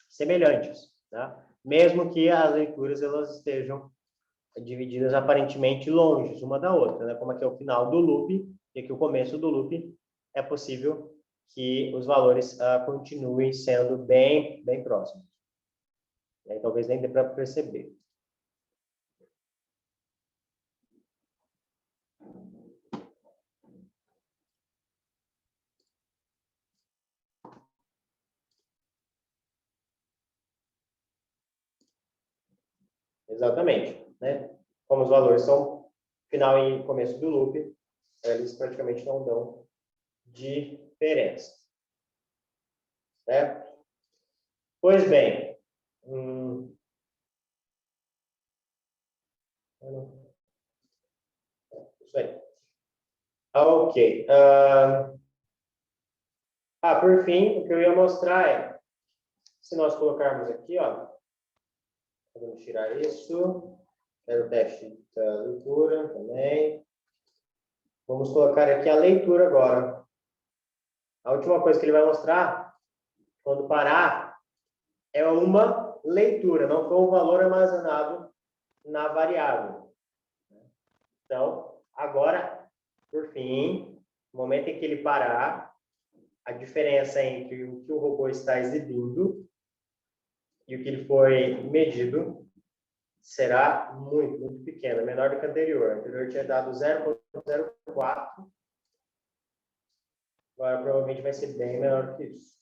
semelhantes, tá? Mesmo que as leituras elas estejam divididas aparentemente longe uma da outra, né? Como aqui é o final do loop e aqui o começo do loop, é possível que os valores continuem sendo bem próximos. Talvez nem dê para perceber. Exatamente, né? Como os valores são final e começo do loop, eles praticamente não dão diferença. Certo? Pois bem, isso aí. Ok. Por fim, o que eu ia mostrar é, se nós colocarmos aqui, ó, vamos tirar isso, quero o teste da leitura também. Vamos colocar aqui a leitura agora. A última coisa que ele vai mostrar, quando parar, é uma leitura, não foi um valor armazenado na variável. Então, agora, por fim, no momento em que ele parar, a diferença entre o que o robô está exibindo e o que ele foi medido será muito pequena, menor do que o anterior. O anterior tinha dado 0,04, agora provavelmente vai ser bem menor que isso.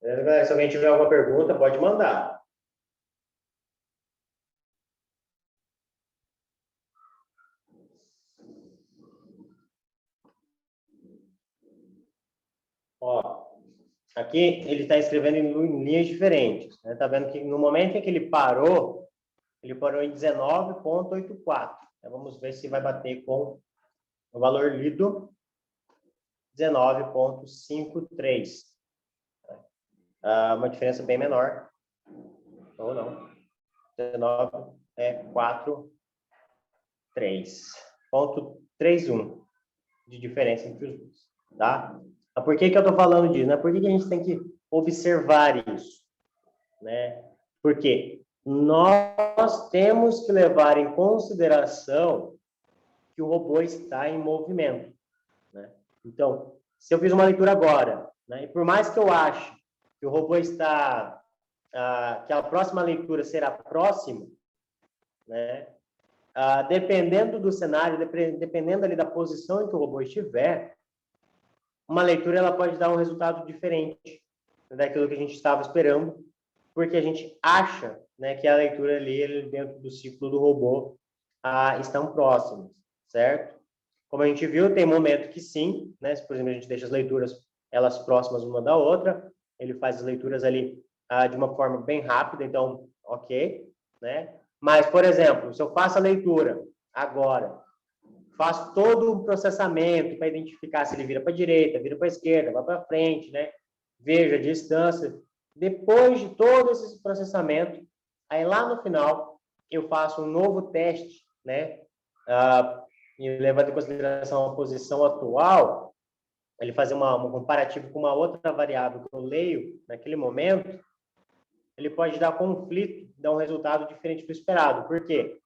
Beleza, galera? Se alguém tiver alguma pergunta, pode mandar. Ó, aqui ele está escrevendo em linhas diferentes. Né? Tá vendo que no momento em que ele parou em 19,84. Vamos ver se vai bater com o valor lido, 19,53. Uma diferença bem menor. Ou não. 19,43.31 de diferença entre os dois. Tá? Por que eu estou falando disso? Né? Por que a gente tem que observar isso? Né? Porque nós temos que levar em consideração que o robô está em movimento. Né? Então, se eu fiz uma leitura agora, né, e por mais que eu ache que o robô está, que a próxima leitura será próxima, né, dependendo do cenário, dependendo ali da posição em que o robô estiver, uma leitura ela pode dar um resultado diferente daquilo que a gente estava esperando, porque a gente acha, né, que a leitura ali dentro do ciclo do robô estão próximas, certo? Como a gente viu, tem momento que sim, né? Se, por exemplo, a gente deixa as leituras elas próximas uma da outra, ele faz as leituras ali de uma forma bem rápida, então, ok, né? Mas, por exemplo, se eu faço a leitura agora, faço todo um processamento para identificar se ele vira para a direita, vira para a esquerda, vai para frente, né? Vejo a distância. Depois de todo esse processamento, aí lá no final, eu faço um novo teste, né? E levando em consideração a posição atual, ele fazer um comparativo com uma outra variável que eu leio naquele momento, ele pode dar conflito, dar um resultado diferente do esperado. Por quê?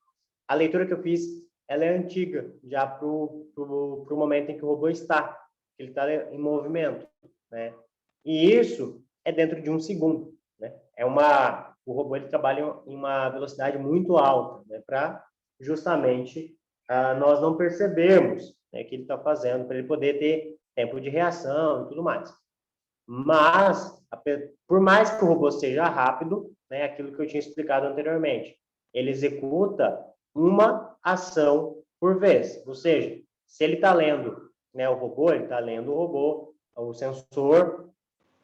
A leitura que eu fiz, ela é antiga, já para o momento em que o robô está, ele está em movimento, né? E isso é dentro de um segundo, né? O robô ele trabalha em uma velocidade muito alta, né? Para justamente nós não percebermos, né, que ele está fazendo, para ele poder ter tempo de reação e tudo mais. Mas, por mais que o robô seja rápido, né, aquilo que eu tinha explicado anteriormente, ele executa uma ação por vez. Ou seja, se ele está lendo, né, o robô, ele está lendo o robô, o sensor,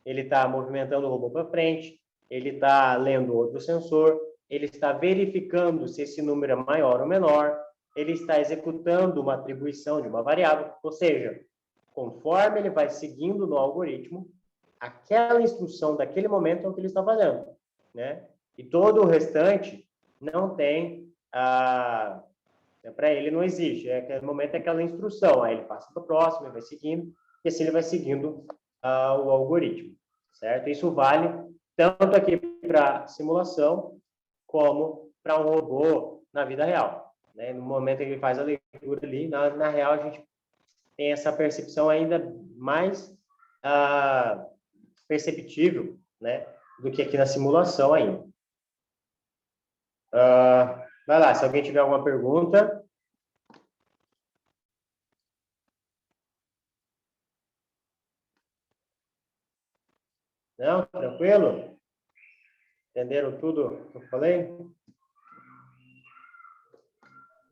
ele está movimentando o robô para frente, ele está lendo outro sensor, ele está verificando se esse número é maior ou menor, ele está executando uma atribuição de uma variável, ou seja, conforme ele vai seguindo no algoritmo, aquela instrução daquele momento é o que ele está fazendo, né? E todo o restante não tem, para ele não existe, aquele momento é aquela instrução, aí ele passa para o próximo, ele vai seguindo, e assim ele vai seguindo o algoritmo, certo? Isso vale tanto aqui para simulação, como para um robô na vida real, né? No momento em que ele faz a leitura ali, na real a gente tem essa percepção ainda mais perceptível, né, do que aqui na simulação ainda. Vai lá, se alguém tiver alguma pergunta. Não? Tranquilo? Entenderam tudo que eu falei?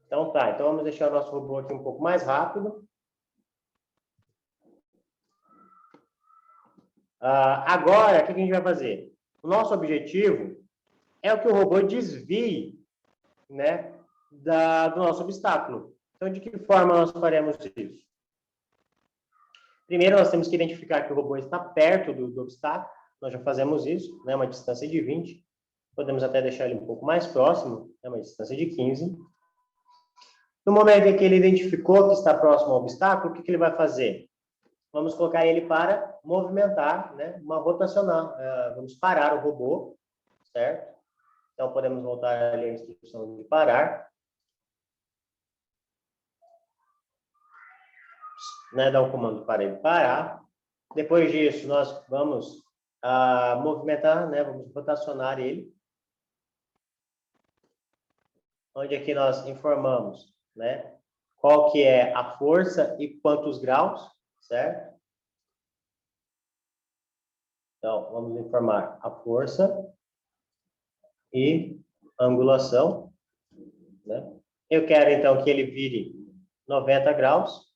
Então tá, então vamos deixar o nosso robô aqui um pouco mais rápido. Agora, o que a gente vai fazer? O nosso objetivo é o que o robô desvie, né, do nosso obstáculo. Então, de que forma nós faremos isso? Primeiro, nós temos que identificar que o robô está perto do obstáculo. Nós já fazemos isso, né, uma distância de 20. Podemos até deixar ele um pouco mais próximo, né, uma distância de 15. No momento em que ele identificou que está próximo ao obstáculo, o que ele vai fazer? Vamos colocar ele para movimentar, né, uma rotacional. Vamos parar o robô, certo? Então, podemos voltar ali à instrução de parar. Né, dar o comando para ele parar. Depois disso, nós vamos movimentar, né, vamos rotacionar ele. Onde aqui nós informamos, né, qual que é a força e quantos graus, certo? Então, vamos informar a força e angulação, né? Eu quero, então, que ele vire 90 graus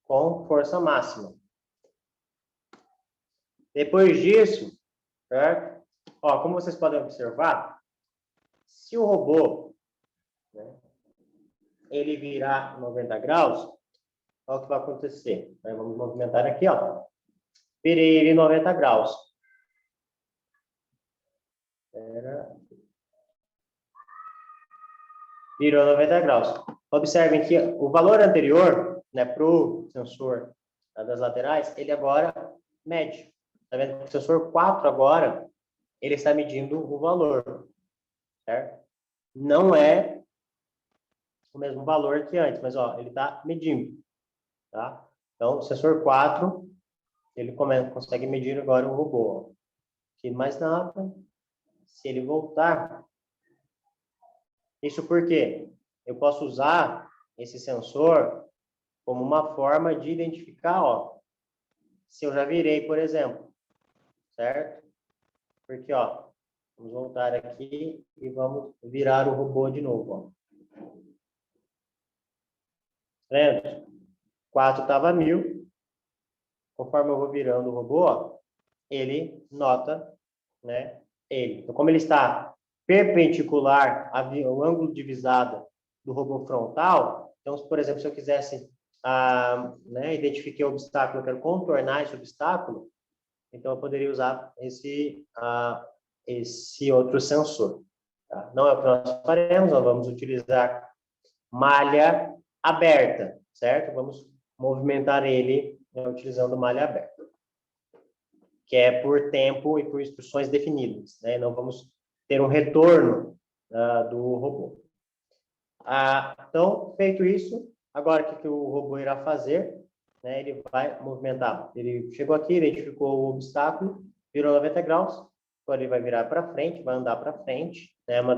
com força máxima. Depois disso, certo? Ó, como vocês podem observar, se o robô, né, ele virar 90 graus, olha o que vai acontecer. Né? Vamos movimentar aqui, ó. Virei ele 90 graus. Virou 90 graus. Observem que o valor anterior, né, para o sensor das laterais, ele agora mede. Tá vendo? O sensor 4 agora, ele está medindo o valor, certo? Não é o mesmo valor que antes, mas ó, ele está medindo, tá? Então, o sensor 4, ele consegue medir agora o robô. Aqui mais nada. Se ele voltar, isso porque eu posso usar esse sensor como uma forma de identificar, ó, se eu já virei, por exemplo, certo? Porque, ó, vamos voltar aqui e vamos virar o robô de novo, ó. Lembra? 4 estava 1000. Conforme eu vou virando o robô, ó, ele nota, né, ele. Então, como ele está perpendicular ao ângulo divisado do robô frontal. Então, por exemplo, se eu quisesse identifiquei o obstáculo, eu quero contornar esse obstáculo, então eu poderia usar esse outro sensor. Tá? Não é o que nós faremos, nós vamos utilizar malha aberta, certo? Vamos movimentar ele utilizando malha aberta, que é por tempo e por instruções definidas, né? Não vamos ter um retorno do robô. Então, feito isso, agora o que o robô irá fazer? Né? Ele vai movimentar. Ele chegou aqui, identificou o obstáculo, virou 90 graus, agora ele vai virar para frente, vai andar para frente, né? Um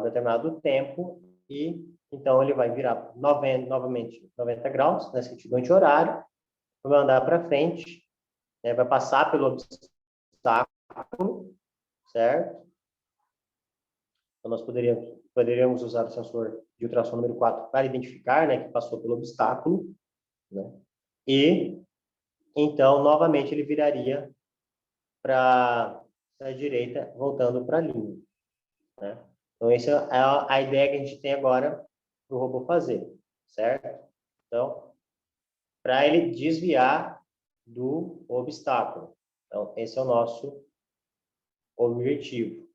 determinado tempo, e então ele vai virar novamente 90 graus, né? Sentido anti-horário, vai andar para frente, né? Vai passar pelo obstáculo, certo? Então, nós poderíamos usar o sensor de ultrassom número 4 para identificar, né, que passou pelo obstáculo, né? E, então, novamente, ele viraria para a direita, voltando para a linha, né? Então, essa é a ideia que a gente tem agora para o robô fazer, certo? Então, para ele desviar do obstáculo. Então, esse é o nosso objetivo.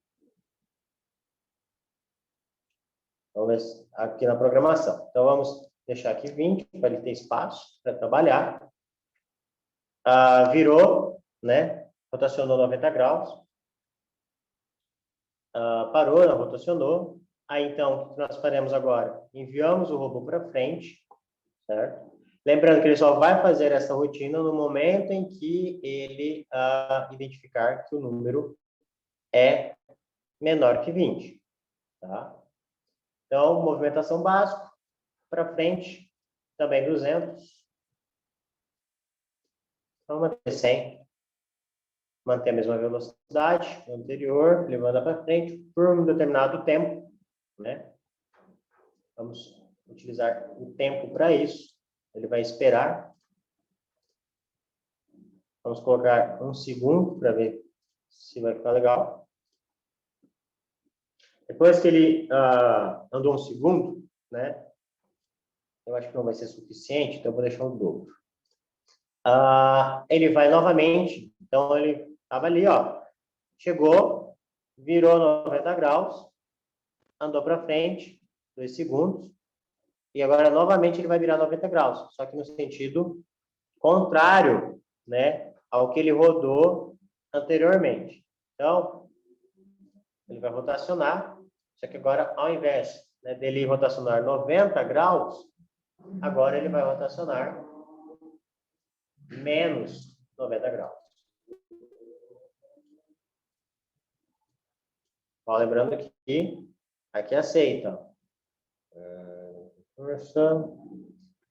Vamos aqui na programação. Então, vamos deixar aqui 20, para ele ter espaço para trabalhar. Virou, né? Rotacionou 90 graus. Parou, não rotacionou. Aí, então, o que nós faremos agora? Enviamos o robô para frente, certo? Lembrando que ele só vai fazer essa rotina no momento em que ele identificar que o número é menor que 20, tá? Então, movimentação básica, para frente, também 200. Vamos manter 100. Manter a mesma velocidade anterior, levando para frente por um determinado tempo, né? Vamos utilizar o tempo para isso. Ele vai esperar. Vamos colocar 1 segundo para ver se vai ficar legal. Depois que ele andou 1 segundo, né? Eu acho que não vai ser suficiente, então eu vou deixar o dobro. Ele vai novamente, então ele estava ali, ó, chegou, virou 90 graus, andou para frente, 2 segundos, e agora novamente ele vai virar 90 graus, só que no sentido contrário, né, ao que ele rodou anteriormente. Então, ele vai rotacionar, só que agora ao invés, né, dele rotacionar 90 graus, agora ele vai rotacionar menos 90 graus. Ó, lembrando que aqui aceita.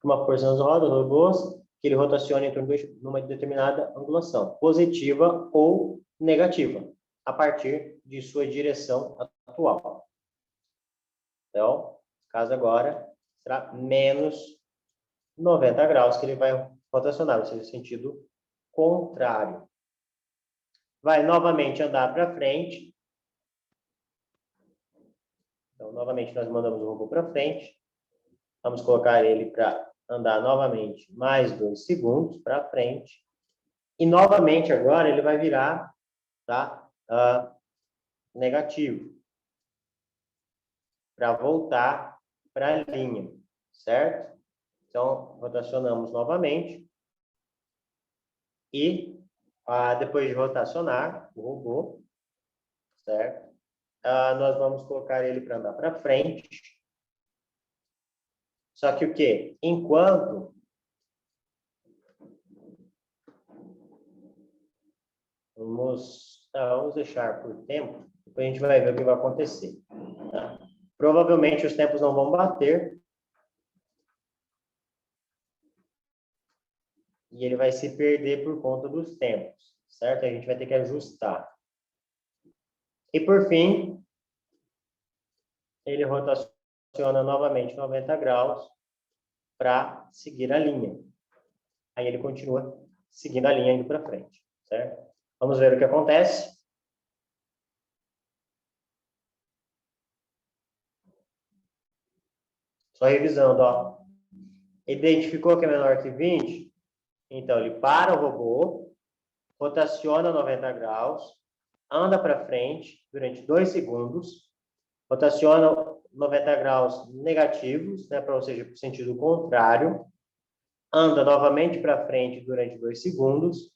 Uma força nas rodas, robôs, que ele rotaciona em torno de uma determinada angulação, positiva ou negativa, a partir de sua direção atual. Então, caso agora, será menos 90 graus que ele vai rotacionar, ou seja, sentido contrário. Vai novamente andar para frente. Então, novamente, nós mandamos o robô para frente. Vamos colocar ele para andar novamente mais 2 segundos para frente. E novamente agora ele vai virar, tá? Negativo. Para voltar para a linha, certo? Então, rotacionamos novamente. E depois de rotacionar o robô, certo? Nós vamos colocar ele para andar para frente. Só que o quê? Enquanto vamos deixar por tempo, depois a gente vai ver o que vai acontecer. Tá? Provavelmente os tempos não vão bater. E ele vai se perder por conta dos tempos, certo? A gente vai ter que ajustar. E por fim, ele rotaciona novamente 90 graus para seguir a linha. Aí ele continua seguindo a linha indo para frente, certo? Vamos ver o que acontece. Só revisando, ó. Identificou que é menor que 20? Então, ele para o robô, rotaciona 90 graus, anda para frente durante 2 segundos, rotaciona 90 graus negativos, né, ou seja, para o sentido contrário, anda novamente para frente durante 2 segundos,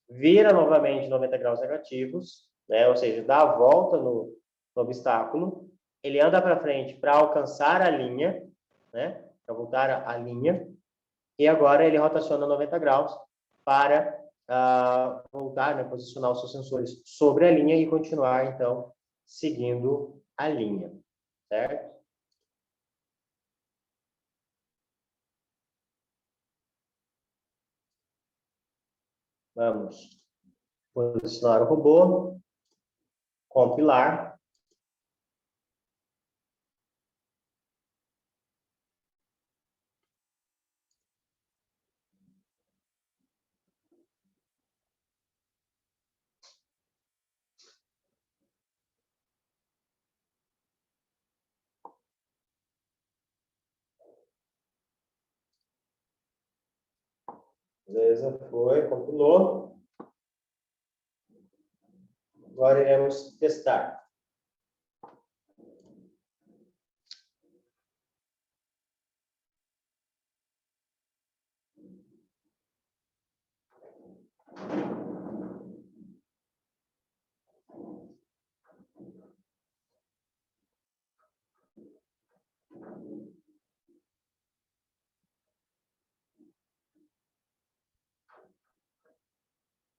vira novamente 90 graus negativos, né, ou seja, dá a volta no obstáculo, ele anda para frente para alcançar a linha, né, para voltar à linha, e agora ele rotaciona 90 graus para voltar, né, posicionar os seus sensores sobre a linha e continuar, então, seguindo a linha, certo? Vamos posicionar o robô, compilar. Beleza, foi, compilou. Agora iremos testar.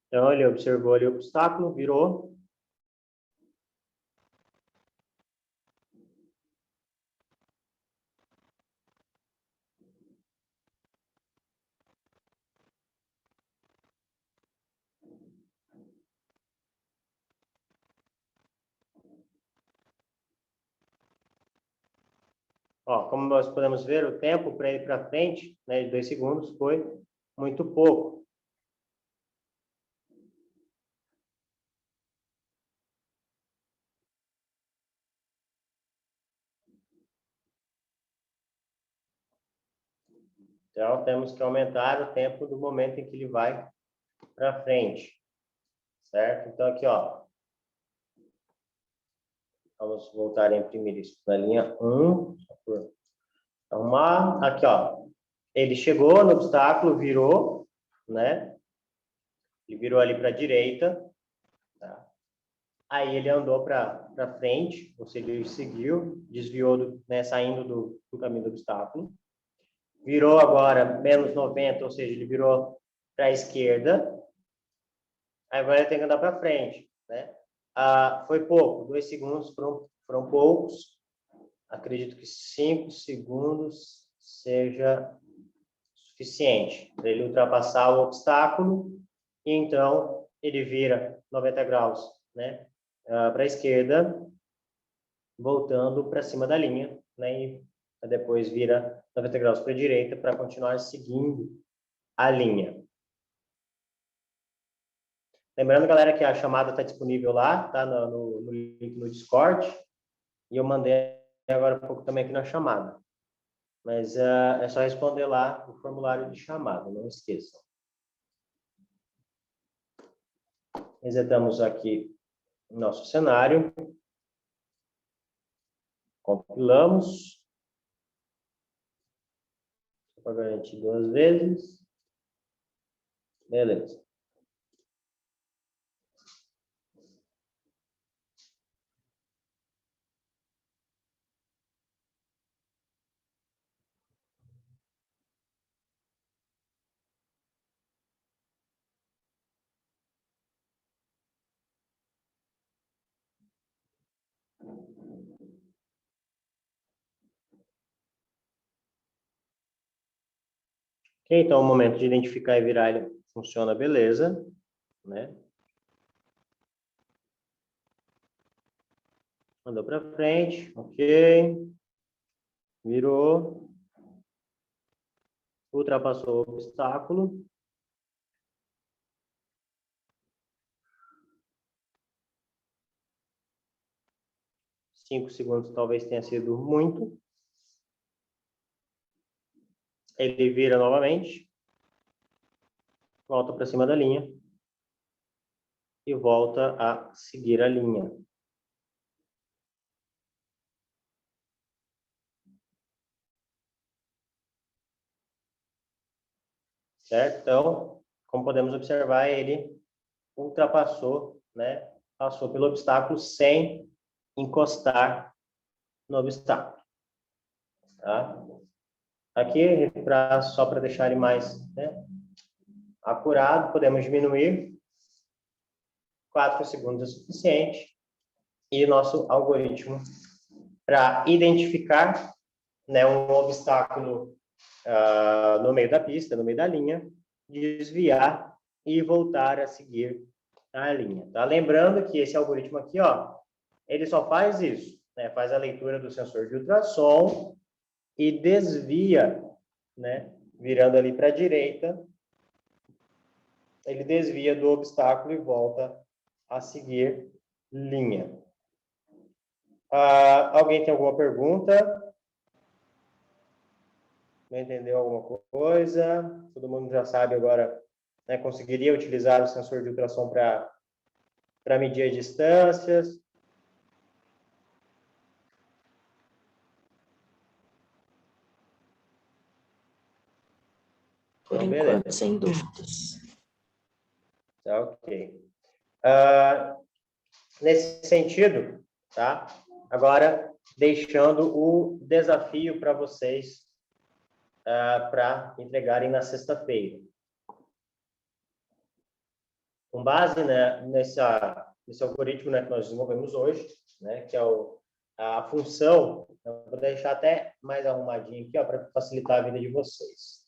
Então, ele observou ali o obstáculo, virou. Ó, como nós podemos ver, o tempo para ir para frente, né, de 2 segundos, foi muito pouco. Então, temos que aumentar o tempo do momento em que ele vai para frente, certo? Então, aqui, ó, vamos voltar a imprimir isso na linha 1, por arrumar. Aqui, ó, ele chegou no obstáculo, virou, né? Ele virou ali para a direita, tá? Aí ele andou para frente, ou seja, ele seguiu, desviou, né, saindo do caminho do obstáculo. Virou agora menos 90, ou seja, ele virou para a esquerda. Agora ele tem que andar para frente, né? Foi pouco, 2 segundos foram poucos. Acredito que 5 segundos seja suficiente para ele ultrapassar o obstáculo e então ele vira 90 graus, né? Para a esquerda, voltando para cima da linha, né? E depois vira 90 graus para a direita para continuar seguindo a linha. Lembrando, galera, que a chamada está disponível lá, tá no link no Discord, e eu mandei agora há pouco também aqui na chamada. Mas é só responder lá o formulário de chamada, não esqueçam. Resetamos aqui o nosso cenário. Compilamos. Para garantir 2 vezes. Beleza. Ok, então o momento de identificar e virar ele funciona, beleza, né? Andou para frente, ok. Virou. Ultrapassou o obstáculo. 5 segundos talvez tenha sido muito. ele vira novamente, volta para cima da linha e volta a seguir a linha. Certo? Então, como podemos observar, ele ultrapassou, né? Passou pelo obstáculo sem encostar no obstáculo. Tá? Aqui, só para deixar ele mais, né, acurado, podemos diminuir. 4 segundos é suficiente. E nosso algoritmo para identificar, né, um obstáculo no meio da pista, no meio da linha, desviar e voltar a seguir a linha. Tá? Lembrando que esse algoritmo aqui, ó, ele só faz isso, né? Faz a leitura do sensor de ultrassom e desvia, né? Virando ali para a direita, ele desvia do obstáculo e volta a seguir linha. Alguém tem alguma pergunta? Não entendeu alguma coisa? Todo mundo já sabe agora, né? Conseguiria utilizar o sensor de ultrassom para medir as distâncias? Por Então, enquanto, beleza. sem dúvidas. Tá, ok. Nesse sentido, tá? Agora, deixando o desafio para vocês para entregarem na sexta-feira. Com base, né, nesse algoritmo, né, que nós desenvolvemos hoje, né, que é a função, eu vou deixar até mais arrumadinho aqui, para facilitar a vida de vocês.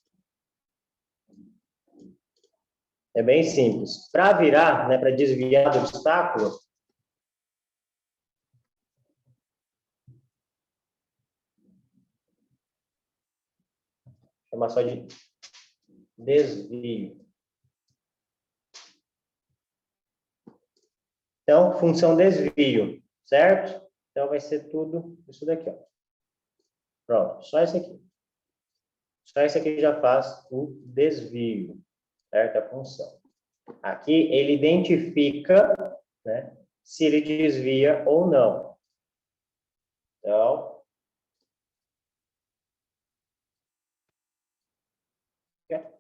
É bem simples. Para virar, né, para desviar do obstáculo, chama só de desvio. Então, função desvio, certo? Então, vai ser tudo isso daqui, ó. Pronto, só esse aqui. Só esse aqui já faz o desvio, certo? A função. Aqui, ele identifica, né, se ele desvia ou não. Então,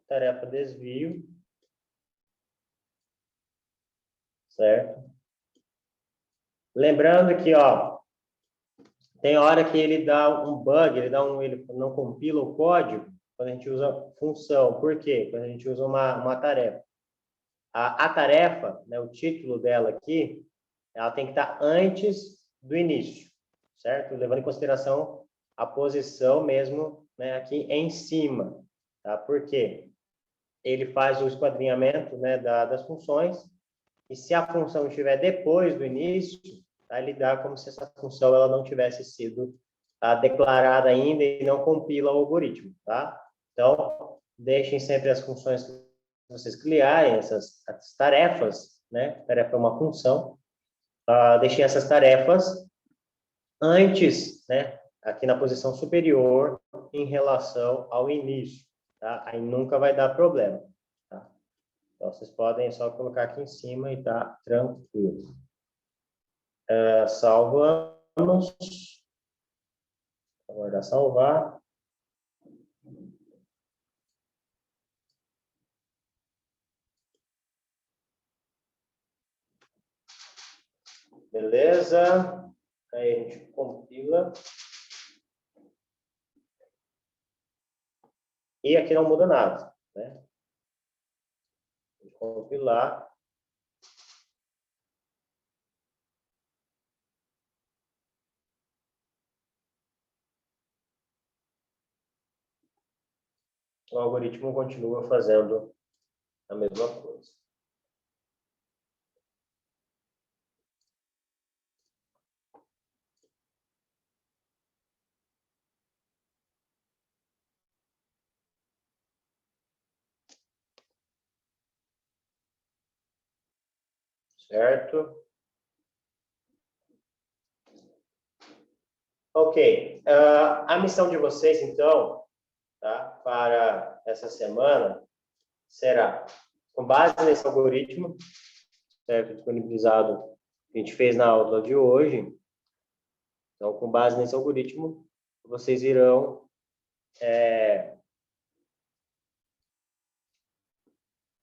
tarefa desvio, certo? Lembrando que, ó, tem hora que ele dá um bug, ele não compila o código quando a gente usa função. Por quê? Quando a gente usa uma tarefa. A tarefa, né, o título dela aqui, ela tem que estar antes do início, certo? Levando em consideração a posição mesmo, né, aqui em cima, tá? Por quê? Ele faz o esquadrinhamento, né, das funções, e se a função estiver depois do início, tá, ele dá como se essa função ela não tivesse sido declarada ainda e não compila o algoritmo, tá? Então, deixem sempre as funções que vocês criarem, essas tarefas, né? Tarefa é uma função. Deixem essas tarefas antes, né? Aqui na posição superior em relação ao início, tá? Aí nunca vai dar problema, tá? Então, vocês podem só colocar aqui em cima e tá tranquilo. Salvamos. Aguardar salvar. Beleza. Aí a gente compila. E aqui não muda nada, né? Compilar. O algoritmo continua fazendo a mesma coisa. Certo? Ok. A missão de vocês, então, tá? para essa semana será, com base nesse algoritmo, certo? Disponibilizado, que a gente fez na aula de hoje. Então, com base nesse algoritmo, vocês irão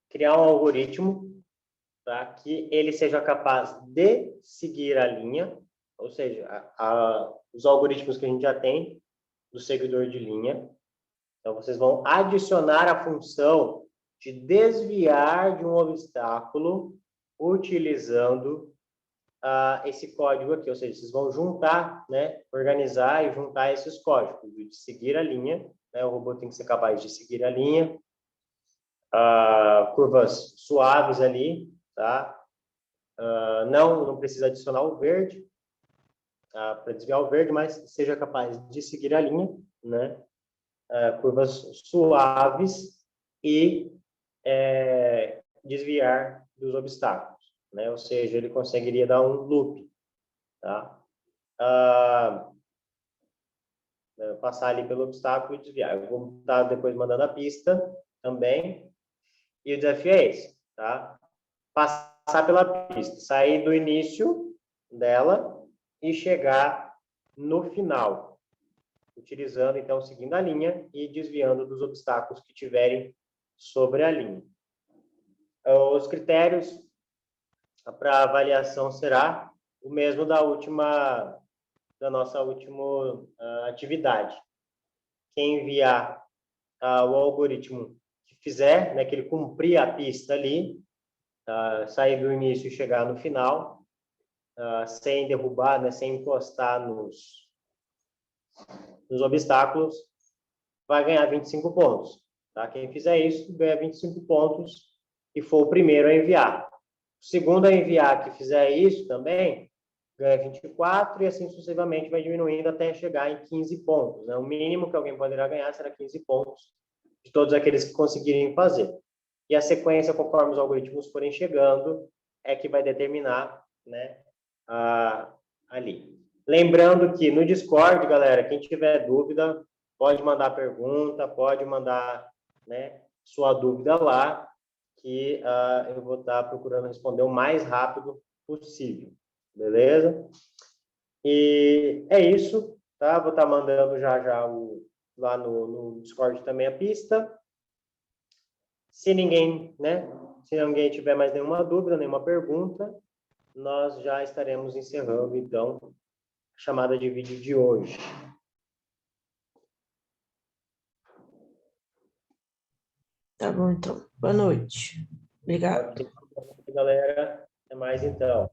criar um algoritmo, tá? Que ele seja capaz de seguir a linha, ou seja, os algoritmos que a gente já tem do seguidor de linha. Então, vocês vão adicionar a função de desviar de um obstáculo utilizando esse código aqui, ou seja, vocês vão juntar, né, organizar e juntar esses códigos de seguir a linha, né, o robô tem que ser capaz de seguir a linha, curvas suaves ali, tá? Não precisa adicionar o verde, para desviar o verde, mas seja capaz de seguir a linha, né? Curvas suaves e desviar dos obstáculos, né? Ou seja, ele conseguiria dar um loop, tá? Passar ali pelo obstáculo e desviar. Eu vou estar depois mandando a pista também. E o desafio é esse, tá? Passar pela pista, sair do início dela e chegar no final, utilizando, então, seguindo a linha e desviando dos obstáculos que tiverem sobre a linha. Os critérios para avaliação será o mesmo da nossa última atividade. Quem enviar o algoritmo que fizer, né, que ele cumprir a pista ali, sair do início e chegar no final, sem derrubar, né, sem encostar nos obstáculos, vai ganhar 25 pontos. Tá? Quem fizer isso, ganha 25 pontos e for o primeiro a enviar. O segundo a enviar que fizer isso também, ganha 24 e assim sucessivamente vai diminuindo até chegar em 15 pontos. Né? O mínimo que alguém poderá ganhar será 15 pontos de todos aqueles que conseguirem fazer. E a sequência, conforme os algoritmos forem chegando, é que vai determinar, né, ali. Lembrando que no Discord, galera, quem tiver dúvida, pode mandar pergunta, pode mandar, né, sua dúvida lá, que eu vou estar procurando responder o mais rápido possível, beleza? E é isso, tá? Vou estar mandando já lá no Discord também a pista. Se ninguém, né, se ninguém tiver mais nenhuma dúvida, nenhuma pergunta, nós já estaremos encerrando, então, a chamada de vídeo de hoje. Tá bom, então. Boa noite. Obrigado. Galera, até mais, então.